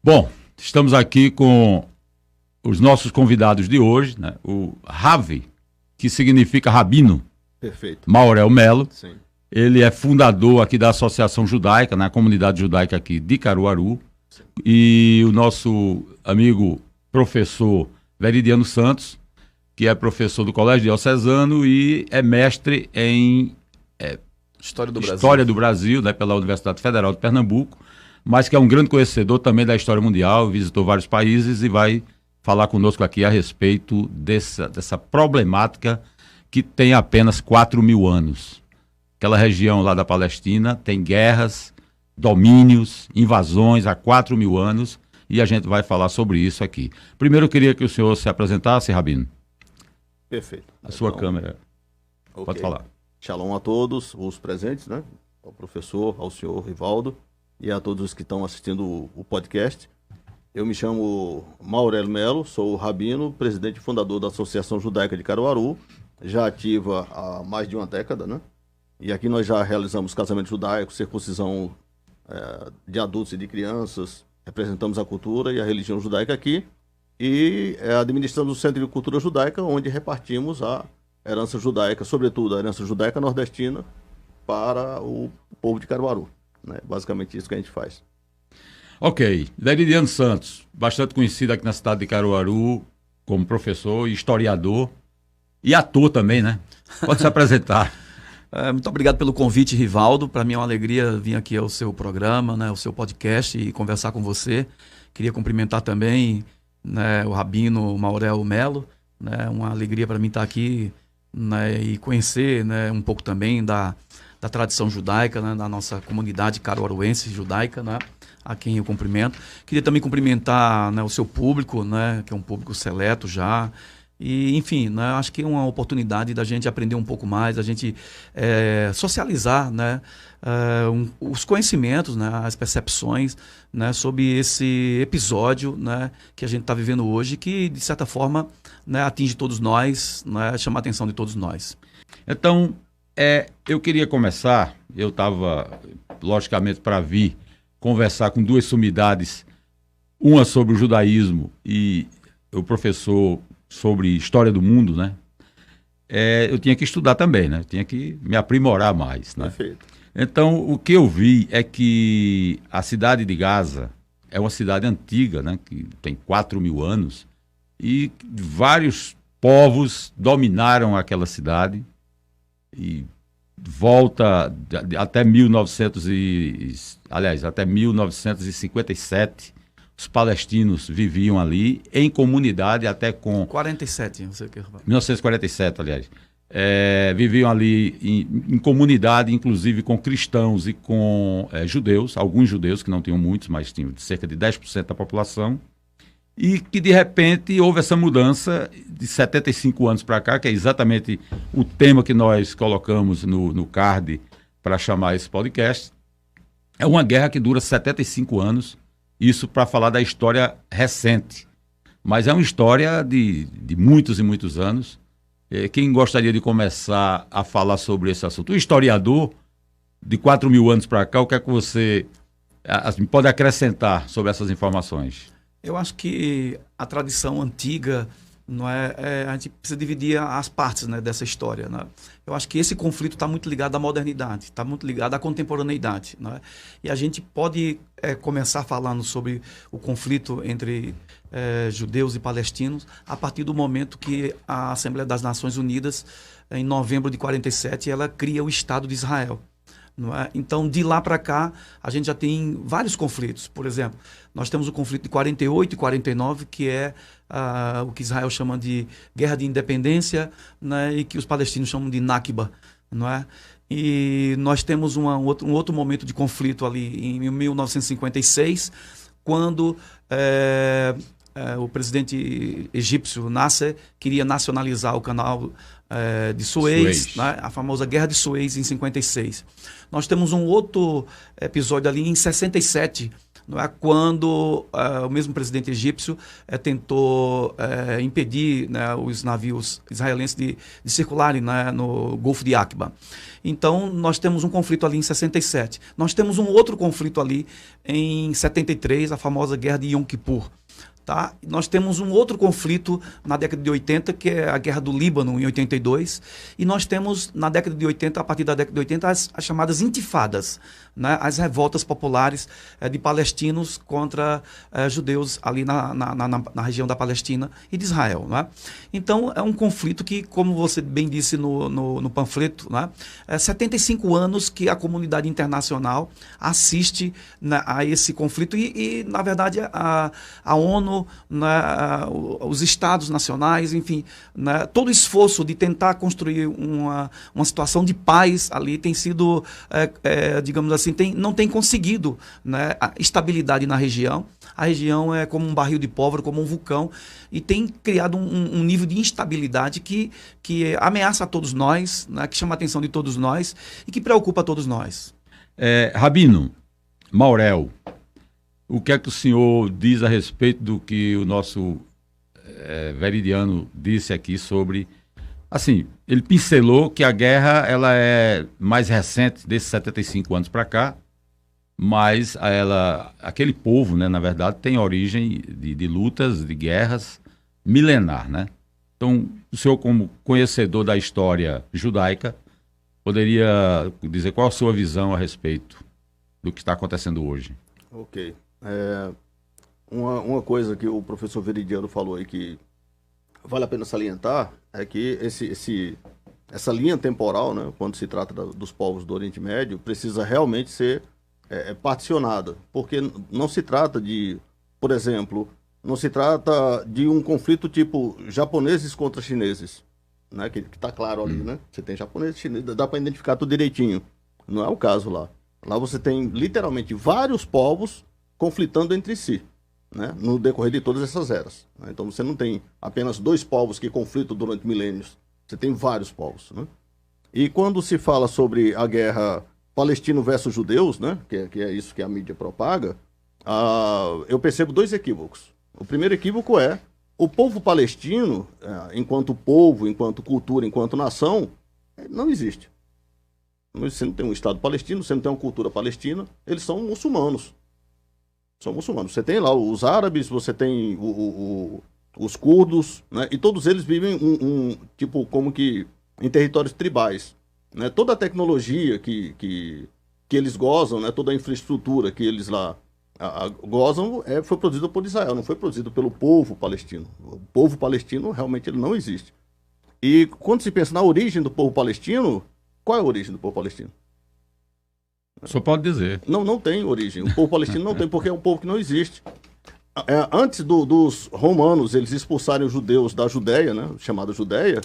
Bom, estamos aqui com os nossos convidados de hoje, né? O Ravi, que significa Rabino. Perfeito. Maurel Melo. Sim. Ele é fundador aqui da Associação Judaica, na comunidade judaica aqui de Caruaru. Sim. E o nosso amigo professor Veridiano Santos, que é professor do Colégio Diocesano e é mestre em História do Brasil, né, pela Universidade Federal de Pernambuco, mas que é um grande conhecedor também da história mundial, visitou vários países e vai falar conosco aqui a respeito dessa problemática que tem apenas 4.000 anos. Aquela região lá da Palestina tem guerras, domínios, invasões há 4.000 anos e a gente vai falar sobre isso aqui. Primeiro eu queria que o senhor se apresentasse, Rabino. Perfeito. A sua câmera. Okay. Pode falar. Shalom a todos os presentes, né? Ao professor, ao senhor Rivaldo e a todos os que estão assistindo o podcast. Eu me chamo Maurel Melo, sou o rabino, presidente e fundador da Associação Judaica de Caruaru, já ativa há mais de uma década, né? E aqui nós já realizamos casamento judaico, circuncisão de adultos e de crianças, representamos a cultura e a religião judaica aqui e administramos o Centro de Cultura Judaica, onde repartimos a herança judaica, sobretudo a herança judaica nordestina, para o povo de Caruaru. Né? Basicamente isso que a gente faz. Ok. Veridiano Santos, bastante conhecido aqui na cidade de Caruaru como professor e historiador e ator também, né? Pode se apresentar. Muito obrigado pelo convite, Rivaldo. Para mim é uma alegria vir aqui ao seu programa, né, ao seu podcast e conversar com você. Queria cumprimentar também, né, o Rabino Maurel Melo. Né, uma alegria para mim estar aqui, né, e conhecer, né, um pouco também da tradição judaica, né, da nossa comunidade caruaruense judaica, né, a quem eu cumprimento. Queria também cumprimentar, né, o seu público, né, que é um público seleto já. E, enfim, né, acho que é uma oportunidade da gente aprender um pouco mais, da gente socializar, né, os conhecimentos, né, as percepções, né, sobre esse episódio, né, que a gente está vivendo hoje, que, de certa forma, né, atinge todos nós, né, chama a atenção de todos nós. Então, eu queria começar, eu estava, logicamente, para vir conversar com duas sumidades, uma sobre o judaísmo e o professor sobre história do mundo, né? Eu tinha que estudar também, né? Tinha que me aprimorar mais, né? Perfeito. Então, o que eu vi é que a cidade de Gaza é uma cidade antiga, né? Que tem 4.000 anos e vários povos dominaram aquela cidade e volta até 1957. Os palestinos viviam ali em comunidade até com... 47, não sei o que. 1947, aliás. Viviam ali em comunidade, inclusive com cristãos e com judeus, alguns judeus, que não tinham muitos, mas tinham cerca de 10% da população, e que de repente houve essa mudança de 75 anos para cá, que é exatamente o tema que nós colocamos no card para chamar esse podcast. É uma guerra que dura 75 anos, isso para falar da história recente, mas é uma história de muitos e muitos anos. Quem gostaria de começar a falar sobre esse assunto? O historiador, de 4.000 anos para cá, o que é que você pode acrescentar sobre essas informações? Eu acho que a tradição antiga, não a gente precisa dividir as partes, né, dessa história. Né? Eu acho que esse conflito está muito ligado à modernidade, está muito ligado à contemporaneidade. Né? E a gente pode começar falando sobre o conflito entre judeus e palestinos a partir do momento que a Assembleia das Nações Unidas, em novembro de 47, ela cria o Estado de Israel. Não é? Então, de lá para cá, a gente já tem vários conflitos. Por exemplo, nós temos o conflito de 48 e 49, que é o que Israel chama de Guerra de Independência, né, e que os palestinos chamam de Nakba. Não é? E nós temos um outro momento de conflito ali em 1956, quando o presidente egípcio Nasser queria nacionalizar o canal de Suez. Né? A famosa Guerra de Suez em 56. Nós temos um outro episódio ali em 67, não é, quando o mesmo presidente egípcio tentou impedir, né, os navios israelenses de circularem, né, no Golfo de Aqaba. Então, nós temos um conflito ali em 67. Nós temos um outro conflito ali em 73, a famosa Guerra de Yom Kippur. Tá? Nós temos um outro conflito na década de 80, que é a Guerra do Líbano, em 82. E nós temos, na década de 80, a partir da década de 80, as chamadas intifadas, né? As revoltas populares de palestinos contra judeus ali na região da Palestina e de Israel. Né? Então, é um conflito que, como você bem disse no panfleto, né? 75 anos que a comunidade internacional assiste, né, a esse conflito e na verdade, a ONU, né, os estados nacionais, enfim, né, todo o esforço de tentar construir uma situação de paz ali tem sido, digamos assim, não tem conseguido, né, a estabilidade na região. A região é como um barril de pólvora, como um vulcão, e tem criado um nível de instabilidade que ameaça a todos nós, né, que chama a atenção de todos nós e que preocupa a todos nós. Rabino, Maurel, o que é que o senhor diz a respeito do que o nosso Veridiano disse aqui sobre... Assim, ele pincelou que a guerra ela é mais recente, desses 75 anos para cá, mas aquele povo, né, na verdade, tem origem de lutas, de guerras milenar, né? Então, o senhor, como conhecedor da história judaica, poderia dizer qual a sua visão a respeito do que está acontecendo hoje? Ok. Uma coisa que o professor Veridiano falou aí que vale a pena salientar é que essa linha temporal, né, quando se trata dos povos do Oriente Médio, precisa realmente ser particionada, porque não se trata de, por exemplo, não se trata de um conflito tipo japoneses contra chineses, né, que está claro ali, né? Você tem japoneses e chineses, dá para identificar tudo direitinho. Não é o caso lá. Lá você tem literalmente vários povos conflitando entre si, né, no decorrer de todas essas eras. Né? Então você não tem apenas dois povos que conflitam durante milênios, você tem vários povos. Né? E quando se fala sobre a guerra palestino versus judeus, né, que é isso que a mídia propaga, eu percebo dois equívocos. O primeiro equívoco é o povo palestino, enquanto povo, enquanto cultura, enquanto nação, não existe. Você não tem um Estado palestino, você não tem uma cultura palestina, eles são muçulmanos. São muçulmanos. Você tem lá os árabes, você tem os curdos, né? E todos eles vivem tipo como que em territórios tribais. Né? Toda a tecnologia que eles gozam, né? Toda a infraestrutura que eles lá gozam foi produzida por Israel, não foi produzida pelo povo palestino. O povo palestino realmente ele não existe. E quando se pensa na origem do povo palestino, qual é a origem do povo palestino? Só pode dizer. Não tem origem. O povo palestino não tem, porque é um povo que não existe. Antes dos romanos eles expulsarem os judeus da Judéia, né, chamada Judéia,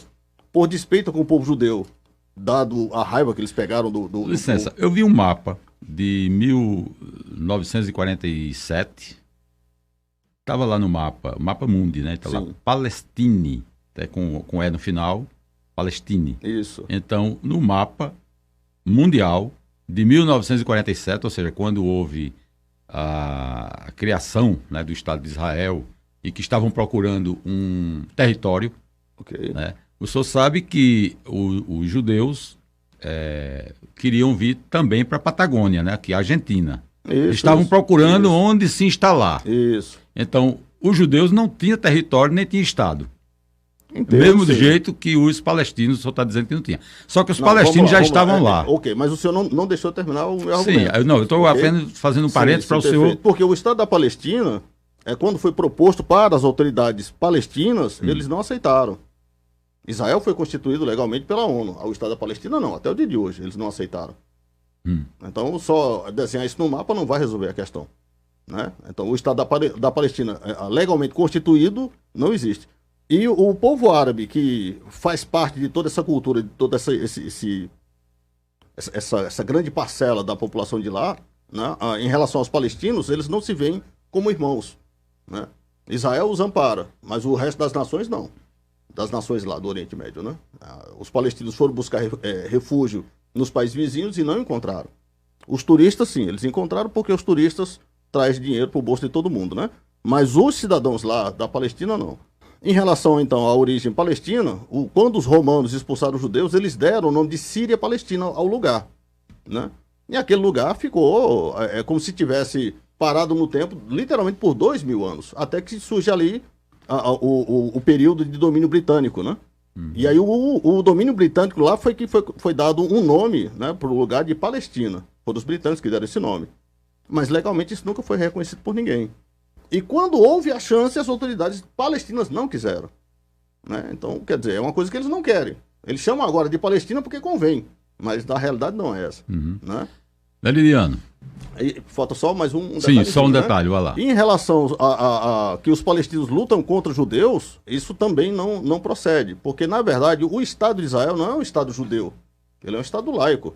por despeito com o povo judeu, dado a raiva que eles pegaram do Licença, povo. Eu vi um mapa de 1947. Estava lá no mapa, o mapa mundi, né? Está lá, Palestine, até com E no final, Palestine. Isso. Então, no mapa mundial de 1947, ou seja, quando houve a criação, né, do Estado de Israel e que estavam procurando um território, né, o senhor sabe que os judeus queriam vir também para a Patagônia, né, que é a Argentina. Eles estavam procurando onde se instalar. Isso. Então, os judeus não tinham território nem tinham Estado. Mesmo do jeito que os palestinos, o senhor está dizendo que não tinha. Só que os palestinos já estavam lá. Ok, mas o senhor não deixou eu terminar o meu argumento. Sim, eu estou apenas fazendo um parênteses para o senhor... Porque o Estado da Palestina, quando foi proposto para as autoridades palestinas, eles não aceitaram. Israel foi constituído legalmente pela ONU. O Estado da Palestina não, até o dia de hoje, eles não aceitaram. Então, só desenhar isso no mapa não vai resolver a questão. Né? Então, o Estado da Palestina, legalmente constituído, não existe. E o povo árabe, que faz parte de toda essa cultura, de toda essa grande parcela da população de lá, né, em relação aos palestinos, eles não se veem como irmãos. Né? Israel os ampara, mas o resto das nações não. Das nações lá do Oriente Médio. Né? Os palestinos foram buscar refúgio nos países vizinhos e não encontraram. Os turistas, sim, eles encontraram porque os turistas traz dinheiro para o bolso de todo mundo, né? Mas os cidadãos lá da Palestina, não. Em relação, então, à origem palestina, quando os romanos expulsaram os judeus, eles deram o nome de Síria Palestina ao lugar, né? E aquele lugar ficou como se tivesse parado no tempo, literalmente por 2000 anos, até que surge ali o período de domínio britânico, né? E aí o domínio britânico lá foi dado um nome, né, para o lugar de Palestina. Foram os britânicos que deram esse nome. Mas legalmente isso nunca foi reconhecido por ninguém. E quando houve a chance, as autoridades palestinas não quiseram, né? Então, quer dizer, é uma coisa que eles não querem. Eles chamam agora de Palestina porque convém, mas na realidade não é essa, né? Liliano. Falta só mais um detalhe. Sim, só um detalhe, vai lá. Em relação a que os palestinos lutam contra os judeus, isso também não procede, porque na verdade o Estado de Israel não é um Estado judeu, ele é um Estado laico.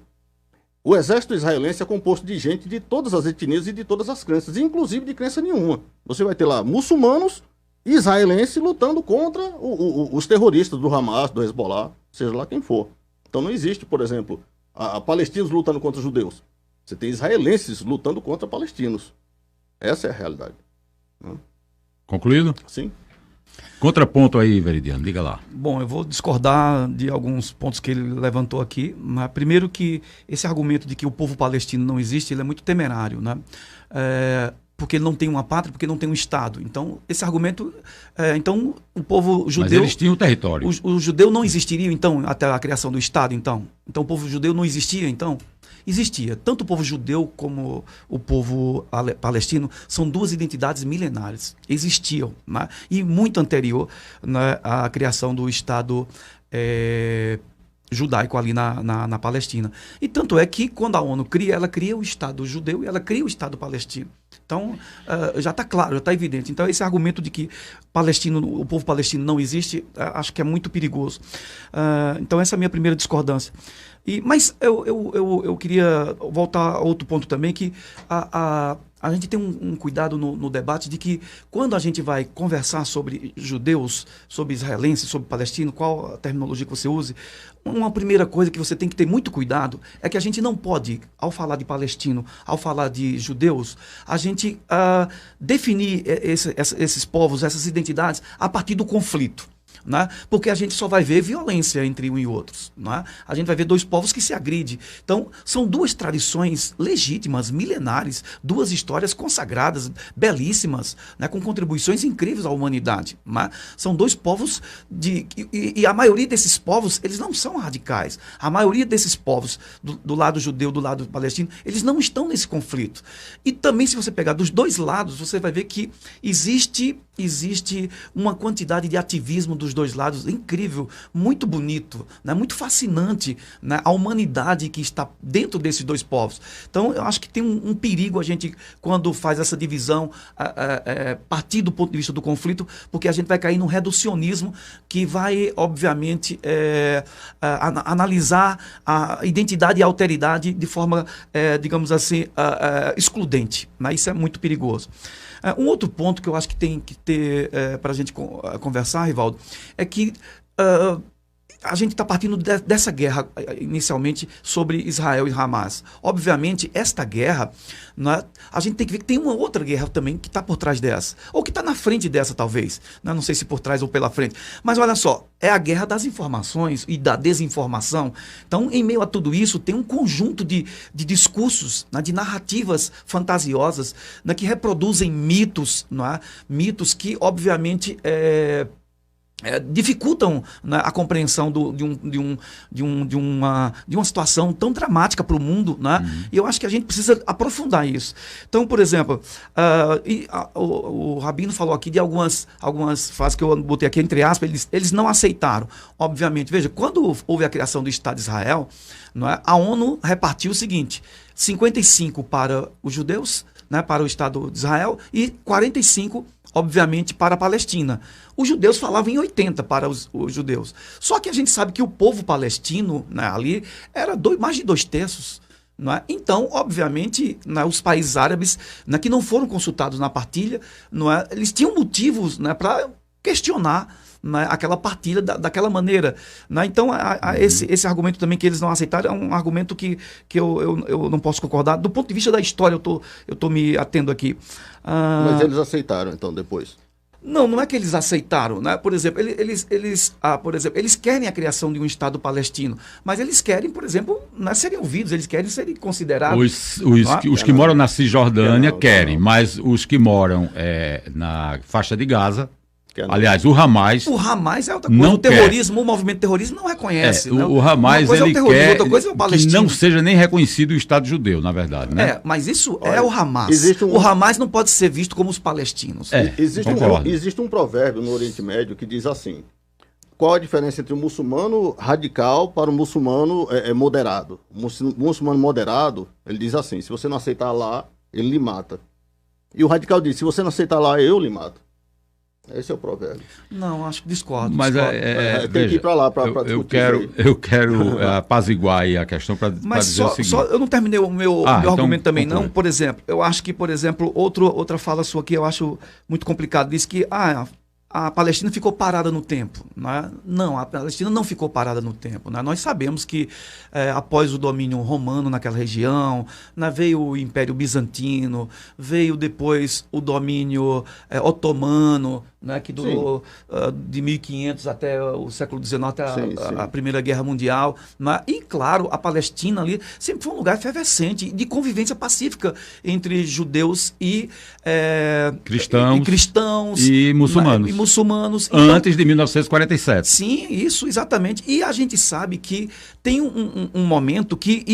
O exército israelense é composto de gente de todas as etnias e de todas as crenças, inclusive de crença nenhuma. Você vai ter lá muçulmanos e israelenses lutando contra os terroristas do Hamas, do Hezbollah, seja lá quem for. Então não existe, por exemplo, palestinos lutando contra judeus. Você tem israelenses lutando contra palestinos. Essa é a realidade. Concluído? Sim. Contraponto aí, Veridiano, diga lá. Bom, eu vou discordar de alguns pontos que ele levantou aqui. Mas primeiro que esse argumento de que o povo palestino não existe, ele é muito temerário, né? Porque ele não tem uma pátria, porque não tem um Estado. Então, esse argumento... então, o povo judeu... Mas eles tinham território. O judeu não existiria, então, até a criação do Estado, então? Então, o povo judeu não existia, então? Existia. Tanto o povo judeu como o povo palestino são duas identidades milenares. Existiam, né? E muito anterior, né, à criação do Estado judaico ali na Palestina. E tanto é que quando a ONU cria, ela cria o Estado judeu e ela cria o Estado palestino. Então, já está claro, já está evidente. Então, esse argumento de que o povo palestino não existe, acho que é muito perigoso. Então, essa é a minha primeira discordância. Mas eu queria voltar a outro ponto também, que a gente tem um cuidado no debate de que quando a gente vai conversar sobre judeus, sobre israelenses, sobre palestinos, qual a terminologia que você use, uma primeira coisa que você tem que ter muito cuidado é que a gente não pode, ao falar de palestino, ao falar de judeus, a gente definir esses povos, essas identidades a partir do conflito. Né? Porque a gente só vai ver violência entre um e outros. Né? A gente vai ver dois povos que se agridem. Então, são duas tradições legítimas, milenares, duas histórias consagradas, belíssimas, né? Com contribuições incríveis à humanidade. Né? São dois povos e a maioria desses povos, eles não são radicais. A maioria desses povos, do lado judeu, do lado palestino, eles não estão nesse conflito. E também, se você pegar dos dois lados, você vai ver que existe uma quantidade de ativismo dos dois lados incrível, muito bonito, né? Muito fascinante, né? A humanidade que está dentro desses dois povos. Então, eu acho que tem um perigo a gente, quando faz essa divisão, partir do ponto de vista do conflito, porque a gente vai cair num reducionismo que vai, obviamente, analisar a identidade e a alteridade de forma, digamos assim, excludente. Né? Isso é muito perigoso. Um outro ponto que eu acho que tem que ter para a gente conversar, Rivaldo, é que a gente está partindo dessa guerra inicialmente sobre Israel e Hamas. Obviamente, esta guerra, né, a gente tem que ver que tem uma outra guerra também que está por trás dessa, ou que está na frente dessa talvez, né? Não sei se por trás ou pela frente, mas olha só, é a guerra das informações e da desinformação. Então, em meio a tudo isso, tem um conjunto de discursos, né, de narrativas fantasiosas, né, que reproduzem mitos, né, mitos que obviamente dificultam, né, a compreensão de uma situação tão dramática para o mundo, né? E eu acho que a gente precisa aprofundar isso. Então, por exemplo, o Rabino falou aqui de algumas frases que eu botei aqui entre aspas, eles não aceitaram. Obviamente, veja, quando houve a criação do Estado de Israel, não é, a ONU repartiu o seguinte: 55 para os judeus, né, para o Estado de Israel, e 45 obviamente, para a Palestina. Os judeus falavam em 80 para os judeus. Só que a gente sabe que o povo palestino, né, ali era mais de 2/3. Não é? Então, obviamente, né, os países árabes, né, que não foram consultados na partilha, não é, eles tinham motivos, né, para questionar, né, aquela partilha daquela maneira. Né? Então, esse argumento também que eles não aceitaram é um argumento que eu não posso concordar. Do ponto de vista da história, eu estou me atendo aqui. Mas eles aceitaram, então, depois? Não é que eles aceitaram, né? Por exemplo, eles querem a criação de um Estado palestino, mas eles querem, por exemplo, não serem ouvidos, eles querem serem considerados... Os que moram na Cisjordânia querem, mas os que moram na faixa de Gaza... Aliás, o Hamas... O Hamas é outra coisa. O terrorismo, o movimento terrorista não reconhece. O Hamas, ele quer que não seja nem reconhecido o Estado judeu, na verdade. Né? Mas isso é o Hamas. O Hamas não pode ser visto como os palestinos. Existe um provérbio no Oriente Médio que diz assim: qual a diferença entre um muçulmano radical para um muçulmano moderado? O muçulmano moderado, ele diz assim: se você não aceitar Allah, ele lhe mata. E o radical diz: se você não aceitar Allah, eu lhe mato. Esse é o provérbio. Não, acho que discordo. Mas tem que ir para lá para discutir. Eu quero apaziguar aí a questão para dizer o seguinte. Eu não terminei o meu argumento também, não. Por exemplo, eu acho que, outra fala sua aqui eu acho muito complicado. Diz que a Palestina ficou parada no tempo. Né? Não, a Palestina não ficou parada no tempo. Né? Nós sabemos que após o domínio romano naquela região, né, veio o Império Bizantino, veio depois o domínio otomano, né, que durou de 1500 até o século XIX, até a Primeira Guerra Mundial. Né? E, claro, a Palestina ali sempre foi um lugar efervescente de convivência pacífica entre judeus e cristãos e muçulmanos. Né? Muçulmanos. Antes de 1947. Sim, isso, exatamente. E a gente sabe que tem um momento que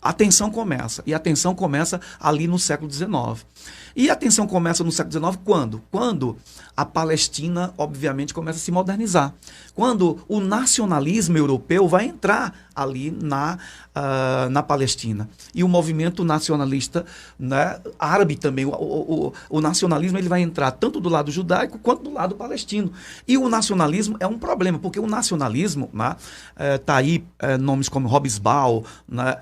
a tensão começa. E a tensão começa ali no século XIX. E a tensão começa no século XIX quando? Quando a Palestina, obviamente, começa a se modernizar. Quando o nacionalismo europeu vai entrar ali na Palestina. E o movimento nacionalista, né, árabe também, o nacionalismo ele vai entrar tanto do lado judaico quanto do lado palestino. E o nacionalismo é um problema, porque o nacionalismo, né, tá aí nomes como Hobsbawm, né,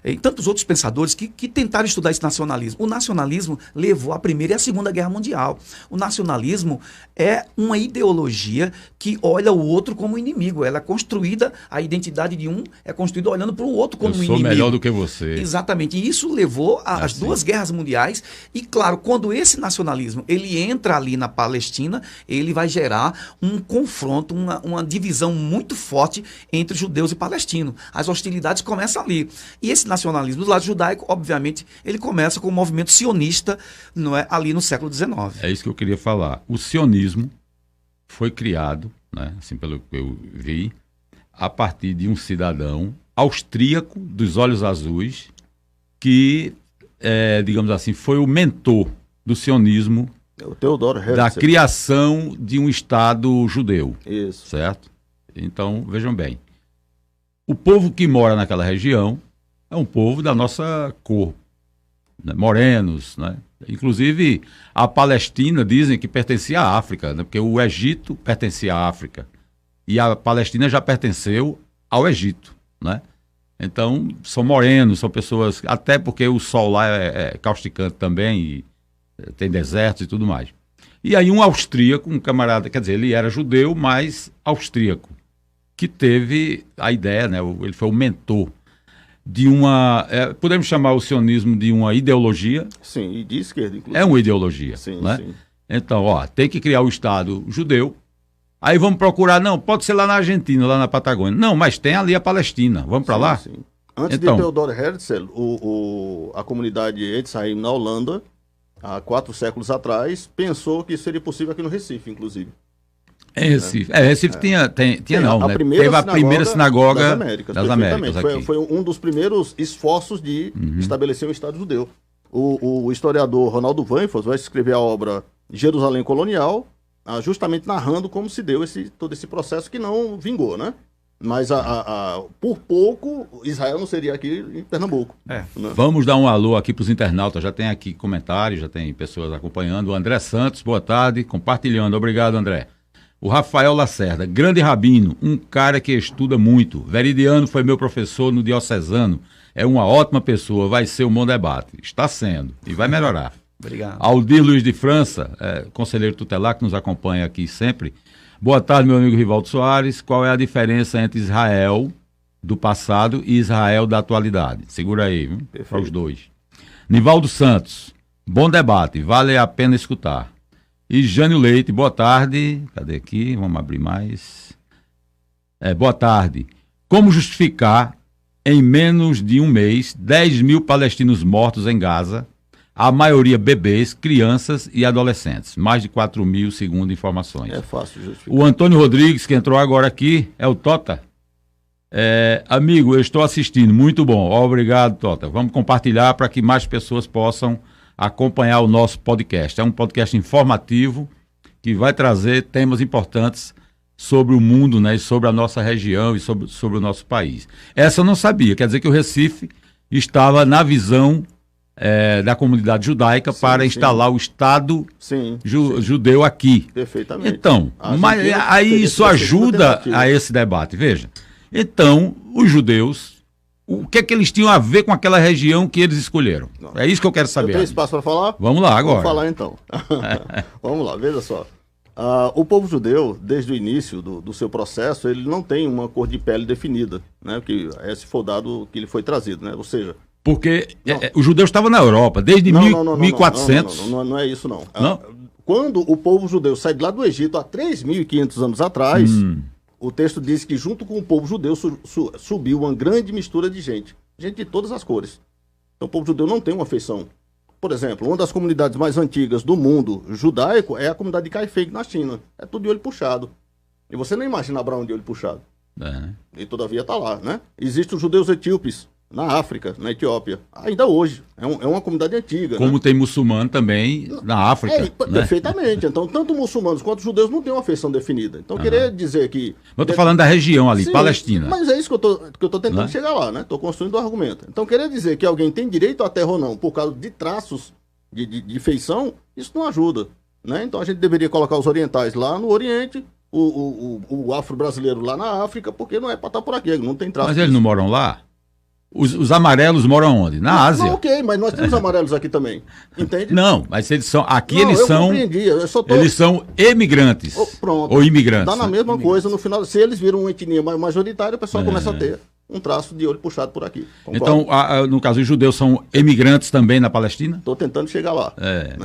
e tantos outros pensadores que tentaram estudar esse nacionalismo. O nacionalismo levou à Primeira e à Segunda Guerra Mundial. O nacionalismo é uma ideologia que olha o outro como inimigo. Ela é construída, a identidade de um é construída olhando para o outro como inimigo. Eu sou melhor do que você. Exatamente. E isso levou às duas guerras mundiais. E, claro, quando esse nacionalismo ele entra ali na Palestina, ele vai gerar um confronto, uma divisão muito forte entre judeus e palestinos. As hostilidades começam ali. E esse nacionalismo do lado judaico, obviamente, ele começa com o movimento sionista, não é, ali no século XIX. É isso que eu queria falar. O sionismo foi criado, né, assim pelo que eu vi, a partir de um cidadão austríaco dos olhos azuis que, digamos assim, foi o mentor do sionismo, o Theodor Herzl, da criação de um Estado judeu. Isso. Certo? Então, vejam bem, o povo que mora naquela região é um povo da nossa cor, né, morenos, né? Inclusive, a Palestina dizem que pertencia à África, né? Porque o Egito pertencia à África. E a Palestina já pertenceu ao Egito, né? Então, são morenos, são pessoas... Até porque o sol lá é causticante também, e tem desertos e tudo mais. E aí um austríaco, um camarada, quer dizer, ele era judeu, mas austríaco, que teve a ideia, né? Ele foi o mentor de uma... podemos chamar o sionismo de uma ideologia? Sim, e de esquerda, inclusive. É uma ideologia, sim, né? Sim. Então, tem que criar o Estado judeu. Aí vamos procurar, não, pode ser lá na Argentina, lá na Patagônia. Não, mas tem ali a Palestina, vamos para lá? Sim. Antes de Theodor Herzl, a comunidade Edzheim na Holanda, há 4 séculos atrás, pensou que seria possível aqui no Recife, inclusive. Recife. Recife tinha não, né? Teve a primeira sinagoga das Américas aqui. Foi um dos primeiros esforços de estabelecer um Estado judeu. O historiador Ronaldo Weinfels vai escrever a obra Jerusalém Colonial, justamente narrando como se deu todo esse processo que não vingou, né? Mas por pouco Israel não seria aqui em Pernambuco. Né? Vamos dar um alô aqui para os internautas. Já tem aqui comentários, já tem pessoas acompanhando. O André Santos, boa tarde, compartilhando. Obrigado, André. O Rafael Lacerda, grande rabino, um cara que estuda muito. Veridiano foi meu professor no Diocesano. É uma ótima pessoa, vai ser um bom debate. Está sendo e vai melhorar. Obrigado. Aldir Luiz de França, conselheiro tutelar que nos acompanha aqui sempre. Boa tarde, meu amigo Rivaldo Soares. Qual é a diferença entre Israel do passado e Israel da atualidade? Segura aí, viu? Para os dois. Nivaldo Santos, bom debate, vale a pena escutar. E Jânio Leite, boa tarde. Cadê aqui? Vamos abrir mais. Boa tarde. Como justificar, em menos de um mês, 10 mil palestinos mortos em Gaza, a maioria bebês, crianças e adolescentes? Mais de 4 mil, segundo informações. É fácil justificar. O Antônio Rodrigues, que entrou agora aqui, é o Tota. Amigo, eu estou assistindo, muito bom. Obrigado, Tota. Vamos compartilhar para que mais pessoas possam acompanhar o nosso podcast. É um podcast informativo que vai trazer temas importantes sobre o mundo, né, e sobre a nossa região e sobre o nosso país. Essa eu não sabia, quer dizer que o Recife estava na visão da comunidade judaica para instalar o Estado judeu aqui. Perfeitamente. Então, mas aí isso ajuda a esse debate. Veja, então, os judeus, o que é que eles tinham a ver com aquela região que eles escolheram? Não. É isso que eu quero saber. Tem espaço para falar? Vamos lá, agora. Vamos falar então. Vamos lá, veja só. O povo judeu, desde o início do seu processo, ele não tem uma cor de pele definida, né? Que esse foi o dado que ele foi trazido, né? Ou seja... Porque os judeus estavam na Europa desde 1400. Não é isso, não. Quando o povo judeu sai de lá do Egito há 3.500 anos atrás, o texto diz que junto com o povo judeu subiu uma grande mistura de gente de todas as cores. Então o povo judeu não tem uma feição. Por exemplo, uma das comunidades mais antigas do mundo judaico é a comunidade de Kaifeng, na China. É tudo de olho puxado. E você não imagina Abraão de olho puxado. Né? E todavia está lá, né? Existem os judeus etíopes na África, na Etiópia. Ainda hoje. É uma comunidade antiga. Como né? tem muçulmano também na África. Né? Perfeitamente. Então, tanto muçulmanos quanto judeus não têm uma feição definida. Então, querer dizer que... Eu estou falando da região ali, sim, Palestina. Mas é isso que eu estou tentando chegar lá, né? Estou construindo o argumento. Então, querer dizer que alguém tem direito à terra ou não, por causa de traços de feição, isso não ajuda. Né? Então, a gente deveria colocar os orientais lá no Oriente, o afro-brasileiro lá na África, porque não é para estar por aqui, não tem traços. Mas eles não moram lá? Os amarelos moram onde? Na Ásia. Não, ok, mas nós temos amarelos aqui também. Entende? Não, mas eles são. Aqui não, eles são. Eles são emigrantes. Pronto. Ou imigrantes. Dá na mesma coisa, no final, se eles viram uma etnia majoritária, o pessoal começa a ter um traço de olho puxado por aqui. Concordo? Então, no caso, os judeus são emigrantes também na Palestina? Estou tentando chegar lá.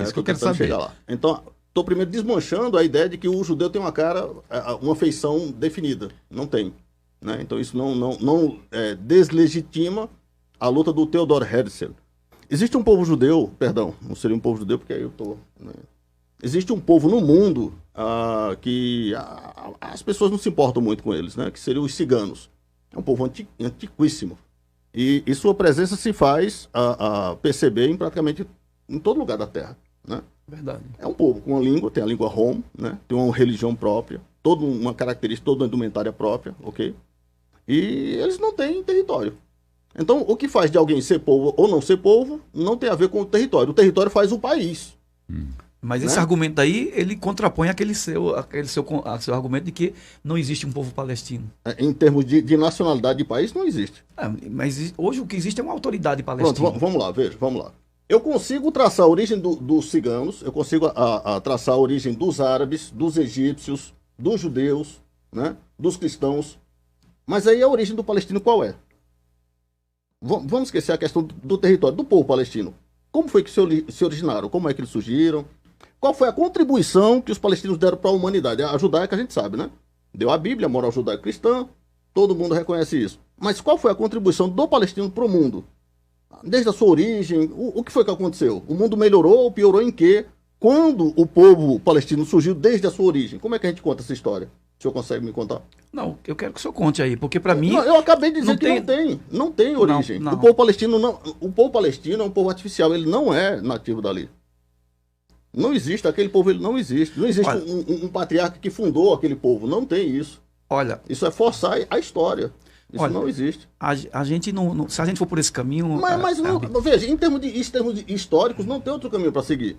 Isso que eu quero saber. Chegar lá. Então, estou primeiro desmanchando a ideia de que o judeu tem uma feição definida. Não tem. Né? Então isso não deslegitima a luta do Theodor Herzl. Existe um povo judeu, perdão, não seria um povo judeu porque aí eu estou... Né? Existe um povo no mundo que as pessoas não se importam muito com eles, né? Que seriam os ciganos. É um povo antiquíssimo. E sua presença se faz perceber em praticamente em todo lugar da Terra. Né? Verdade. É um povo com uma língua, tem a língua Rom, né? Tem uma religião própria, toda uma característica, toda uma indumentária própria, ok? E eles não têm território. Então, o que faz de alguém ser povo ou não ser povo não tem a ver com o território. O território faz o país. Mas esse argumento aí, ele contrapõe aquele seu argumento de que não existe um povo palestino. Em termos de nacionalidade de país, não existe. Mas hoje o que existe é uma autoridade palestina. Pronto, vamos lá, veja, vamos lá. Eu consigo traçar a origem dos ciganos, eu consigo traçar a origem dos árabes, dos egípcios, dos judeus, né, dos cristãos. Mas aí a origem do palestino qual é? Vamos esquecer a questão do território, do povo palestino. Como foi que se originaram? Como é que eles surgiram? Qual foi a contribuição que os palestinos deram para a humanidade? A judaica a gente sabe, né? Deu a Bíblia, a moral judaico-cristã, todo mundo reconhece isso. Mas qual foi a contribuição do palestino para o mundo? Desde a sua origem, o que foi que aconteceu? O mundo melhorou ou piorou em quê? Quando o povo palestino surgiu desde a sua origem? Como é que a gente conta essa história? O senhor consegue me contar? Não, eu quero que o senhor conte aí, porque para mim... eu acabei de dizer que não tem origem. Não. O povo palestino é um povo artificial, ele não é nativo dali. Não existe, aquele povo ele não existe. Não existe um patriarca que fundou aquele povo, não tem isso. Olha... Isso é forçar a história. Isso não existe. A gente não... Se a gente for por esse caminho... Mas veja, em termos históricos, não tem outro caminho para seguir.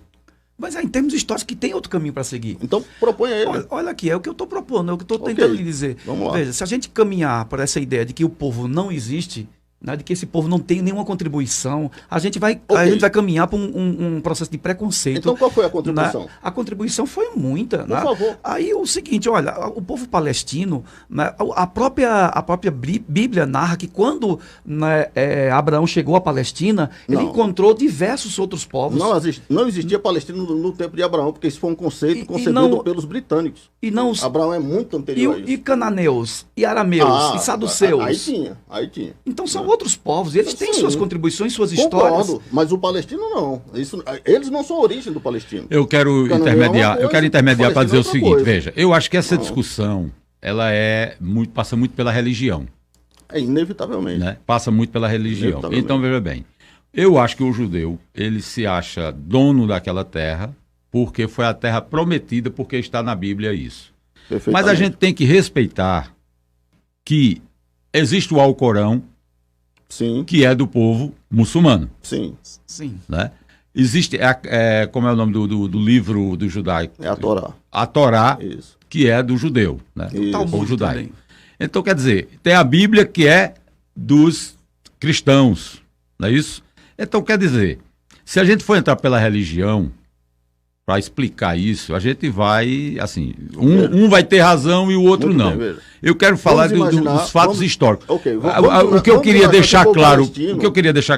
Mas em termos históricos que tem outro caminho para seguir. Então proponha ele. Olha aqui, é o que eu estou propondo, é o que eu estou tentando lhe dizer. Vamos lá. Veja, se a gente caminhar para essa ideia de que o povo não existe, né, de que esse povo não tem nenhuma contribuição, a gente vai caminhar para um processo de preconceito. Então qual foi a contribuição? Né? A contribuição foi muita. Por né? favor. Aí o seguinte, olha, o povo palestino, né, a própria Bíblia narra que quando, né, Abraão chegou à Palestina, ele encontrou diversos outros povos. Não existia Palestina no tempo de Abraão, porque isso foi um conceito concebido pelos britânicos. Abraão é muito anterior a isso. E cananeus, e arameus, e saduceus. Aí tinha. Então são outros povos, eles têm suas contribuições, suas histórias. Concordo, mas o palestino não. Eles não são a origem do palestino. Eu quero intermediar para dizer o seguinte, veja, eu acho que essa discussão, ela passa muito pela religião. Inevitavelmente. Né? Passa muito pela religião. Então, veja bem, eu acho que o judeu, ele se acha dono daquela terra, porque foi a terra prometida, porque está na Bíblia isso. Mas a gente tem que respeitar que existe o Alcorão, sim, que é do povo muçulmano. Sim. Né? Existe, como é o nome do livro do judaico? É a Torá. A Torá, isso, que é do judeu, né? O povo judaico. Então, quer dizer, tem a Bíblia que é dos cristãos, não é isso? Então, quer dizer, se a gente for entrar pela religião, para explicar isso, a gente vai, assim, um vai ter razão e o outro muito não. Bem, eu quero falar dos fatos históricos. O que eu queria deixar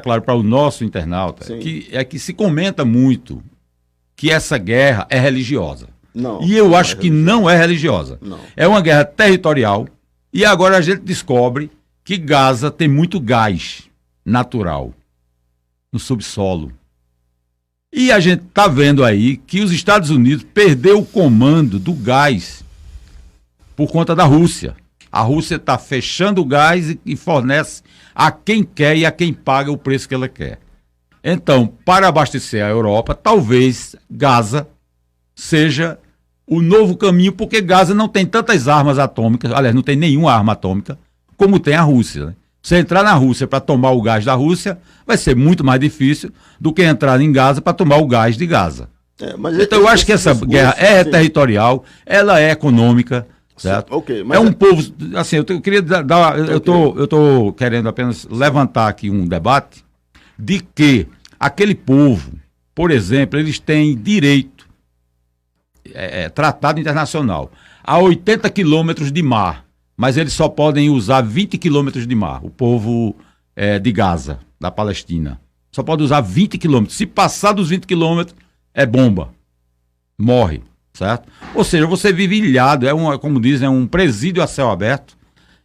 claro para o nosso internauta é que se comenta muito que essa guerra é religiosa. Não, e eu acho que não é religiosa. Não. É uma guerra territorial e agora a gente descobre que Gaza tem muito gás natural no subsolo. E a gente está vendo aí que os Estados Unidos perdeu o comando do gás por conta da Rússia. A Rússia está fechando o gás e fornece a quem quer e a quem paga o preço que ela quer. Então, para abastecer a Europa, talvez Gaza seja o novo caminho, porque Gaza não tem tantas armas atômicas, aliás, não tem nenhuma arma atômica, como tem a Rússia, né? Você entrar na Rússia para tomar o gás da Rússia vai ser muito mais difícil do que entrar em Gaza para tomar o gás de Gaza. Então eu acho que essa guerra é territorial, ela é econômica, certo? É um povo, assim, eu queria eu estou querendo apenas levantar aqui um debate de que aquele povo, por exemplo, eles têm direito, tratado internacional, a 80 quilômetros de mar. Mas eles só podem usar 20 quilômetros de mar, o povo de Gaza, da Palestina. Só pode usar 20 quilômetros. Se passar dos 20 quilômetros, é bomba. Morre, certo? Ou seja, você vive ilhado, como dizem, é um presídio a céu aberto,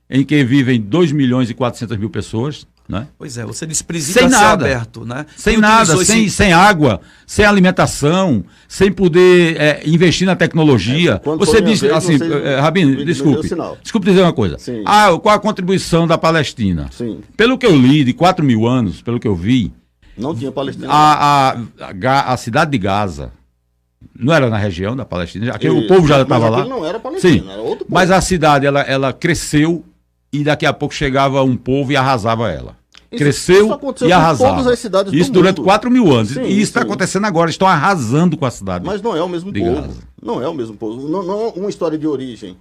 em que vivem 2.400.000 pessoas. Né? Pois é, você disse presídio a céu aberto, né? Sem nada, sem água, sem alimentação, sem poder investir na tecnologia. Você disse assim, Rabino, desculpe dizer uma coisa. Sim. Qual a contribuição da Palestina? Sim. Pelo que eu li, de 4.000 anos, pelo que eu vi, não tinha Palestina. A cidade de Gaza não era na região da Palestina, o povo já estava lá. Não era Palestina, sim, era outro povo. Mas a cidade ela cresceu. E daqui a pouco chegava um povo e arrasava ela. Cresceu e arrasava. Todas as cidades isso do durante mundo. 4.000 anos. Sim, e isso está acontecendo agora. Estão arrasando com a cidade. Mas não é o mesmo povo. Gaza. Não é o mesmo povo. Não é uma história de origem.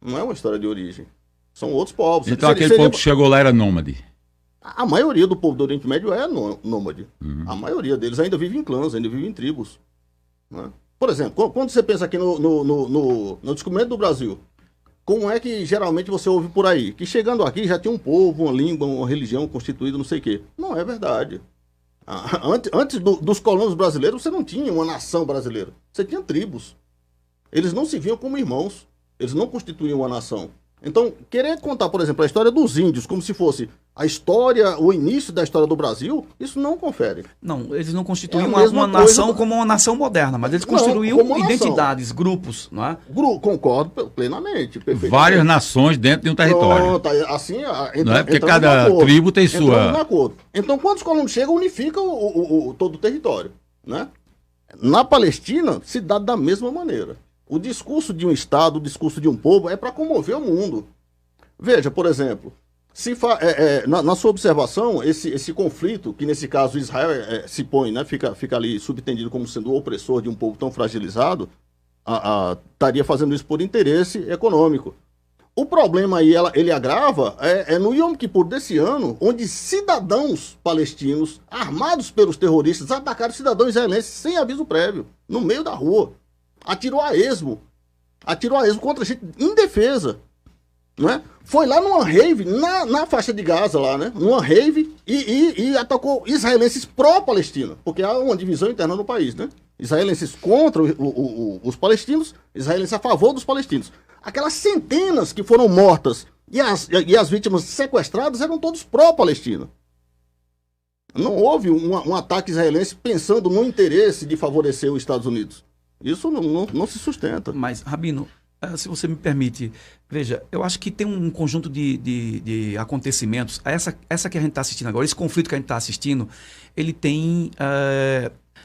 Não é uma história de origem. São outros povos. Então aquele povo que chegou lá era nômade. A maioria do povo do Oriente Médio é nômade. A maioria deles ainda vive em clãs, ainda vive em tribos. Né? Por exemplo, quando você pensa aqui no descobrimento do Brasil, como é que geralmente você ouve por aí? Que chegando aqui já tinha um povo, uma língua, uma religião constituída, não sei o quê. Não é verdade. Antes dos colonos brasileiros, você não tinha uma nação brasileira. Você tinha tribos. Eles não se viam como irmãos. Eles não constituíam uma nação. Então, querer contar, por exemplo, a história dos índios como se fosse a história, o início da história do Brasil, isso não confere. Não, eles não constituíam uma nação como uma nação moderna, mas eles construíam identidades, grupos, não é? Concordo plenamente. Várias nações dentro de um território. Pronto, assim, não é porque cada tribo tem sua... Então, quando os colonos chegam, unificam todo o território. Né? Na Palestina, se dá da mesma maneira. O discurso de um Estado, o discurso de um povo é para comover o mundo. Veja, por exemplo, na sua observação, esse conflito, que nesse caso Israel se põe, né, fica ali subtendido como sendo o opressor de um povo tão fragilizado, estaria fazendo isso por interesse econômico. O problema aí, ele agrava, no Yom Kippur desse ano, onde cidadãos palestinos, armados pelos terroristas, atacaram cidadãos israelenses sem aviso prévio, no meio da rua. Atirou a esmo contra gente indefesa. Né? Foi lá numa rave, na faixa de Gaza lá, né? Numa rave e atacou israelenses pró-Palestina, porque há uma divisão interna no país, né? Israelenses contra os palestinos, israelenses a favor dos palestinos. Aquelas centenas que foram mortas e as vítimas sequestradas eram todos pró-Palestina. Não houve um ataque israelense pensando no interesse de favorecer os Estados Unidos. Isso não se sustenta. Mas, Rabino, se você me permite, veja, eu acho que tem um conjunto de acontecimentos. Essa que a gente está assistindo agora, esse conflito que a gente está assistindo, ele tem...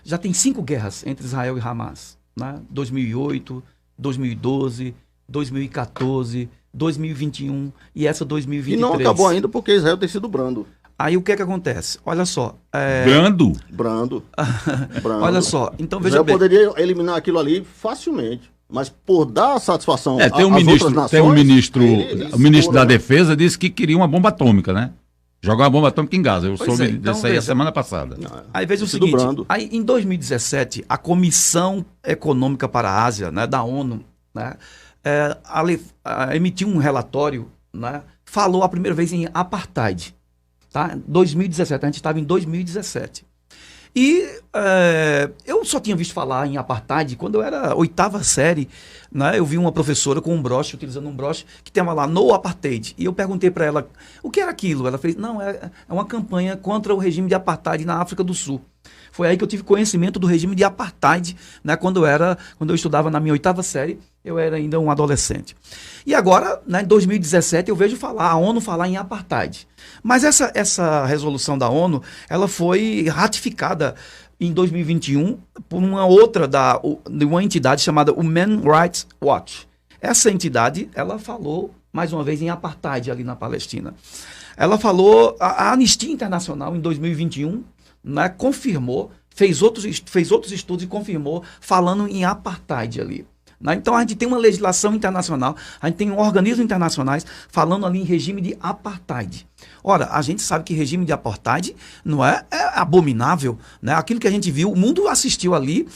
já tem 5 guerras entre Israel e Hamas. Né? 2008, 2012... 2014, 2021 e essa 2023. E não acabou ainda porque Israel tem sido brando. Aí o que é que acontece? Olha só. Brando? Brando. Olha só. Então veja Israel bem. poderia eliminar aquilo ali facilmente. Mas por dar satisfação tem um às ministro, outras nações... Tem um ministro, o ministro da né? Defesa disse que queria uma bomba atômica, né? Jogar uma bomba atômica em Gaza. Eu Pois soube então, disso aí a veja. semana passada. Aí veja o Sido seguinte. brando. Aí, em 2017, a Comissão Econômica para a Ásia, né, da ONU, né, emitiu um relatório, né, falou a primeira vez em apartheid. Tá? 2017, a gente estava em 2017. E eu só tinha visto falar em apartheid quando eu era 8ª série, né? Eu vi uma professora com um broche, utilizando um broche, que tem lá, no apartheid. E eu perguntei para ela, o que era aquilo? Ela fez, não, é uma campanha contra o regime de apartheid na África do Sul. Foi aí que eu tive conhecimento do regime de apartheid, né? Quando eu estudava na minha 8ª série, eu era ainda um adolescente. E agora, né, em 2017, eu vejo a ONU falar em apartheid. Mas essa resolução da ONU, ela foi ratificada em 2021 por de uma entidade chamada Human Rights Watch. Essa entidade, ela falou, mais uma vez, em apartheid ali na Palestina. Ela falou, a Anistia Internacional, em 2021, né, confirmou, fez outros estudos e confirmou, falando em apartheid ali. Né? Então a gente tem uma legislação internacional, a gente tem organismos internacionais falando ali em regime de apartheid. Ora, a gente sabe que regime de apartheid não é abominável, né? Aquilo que a gente viu, o mundo assistiu ali,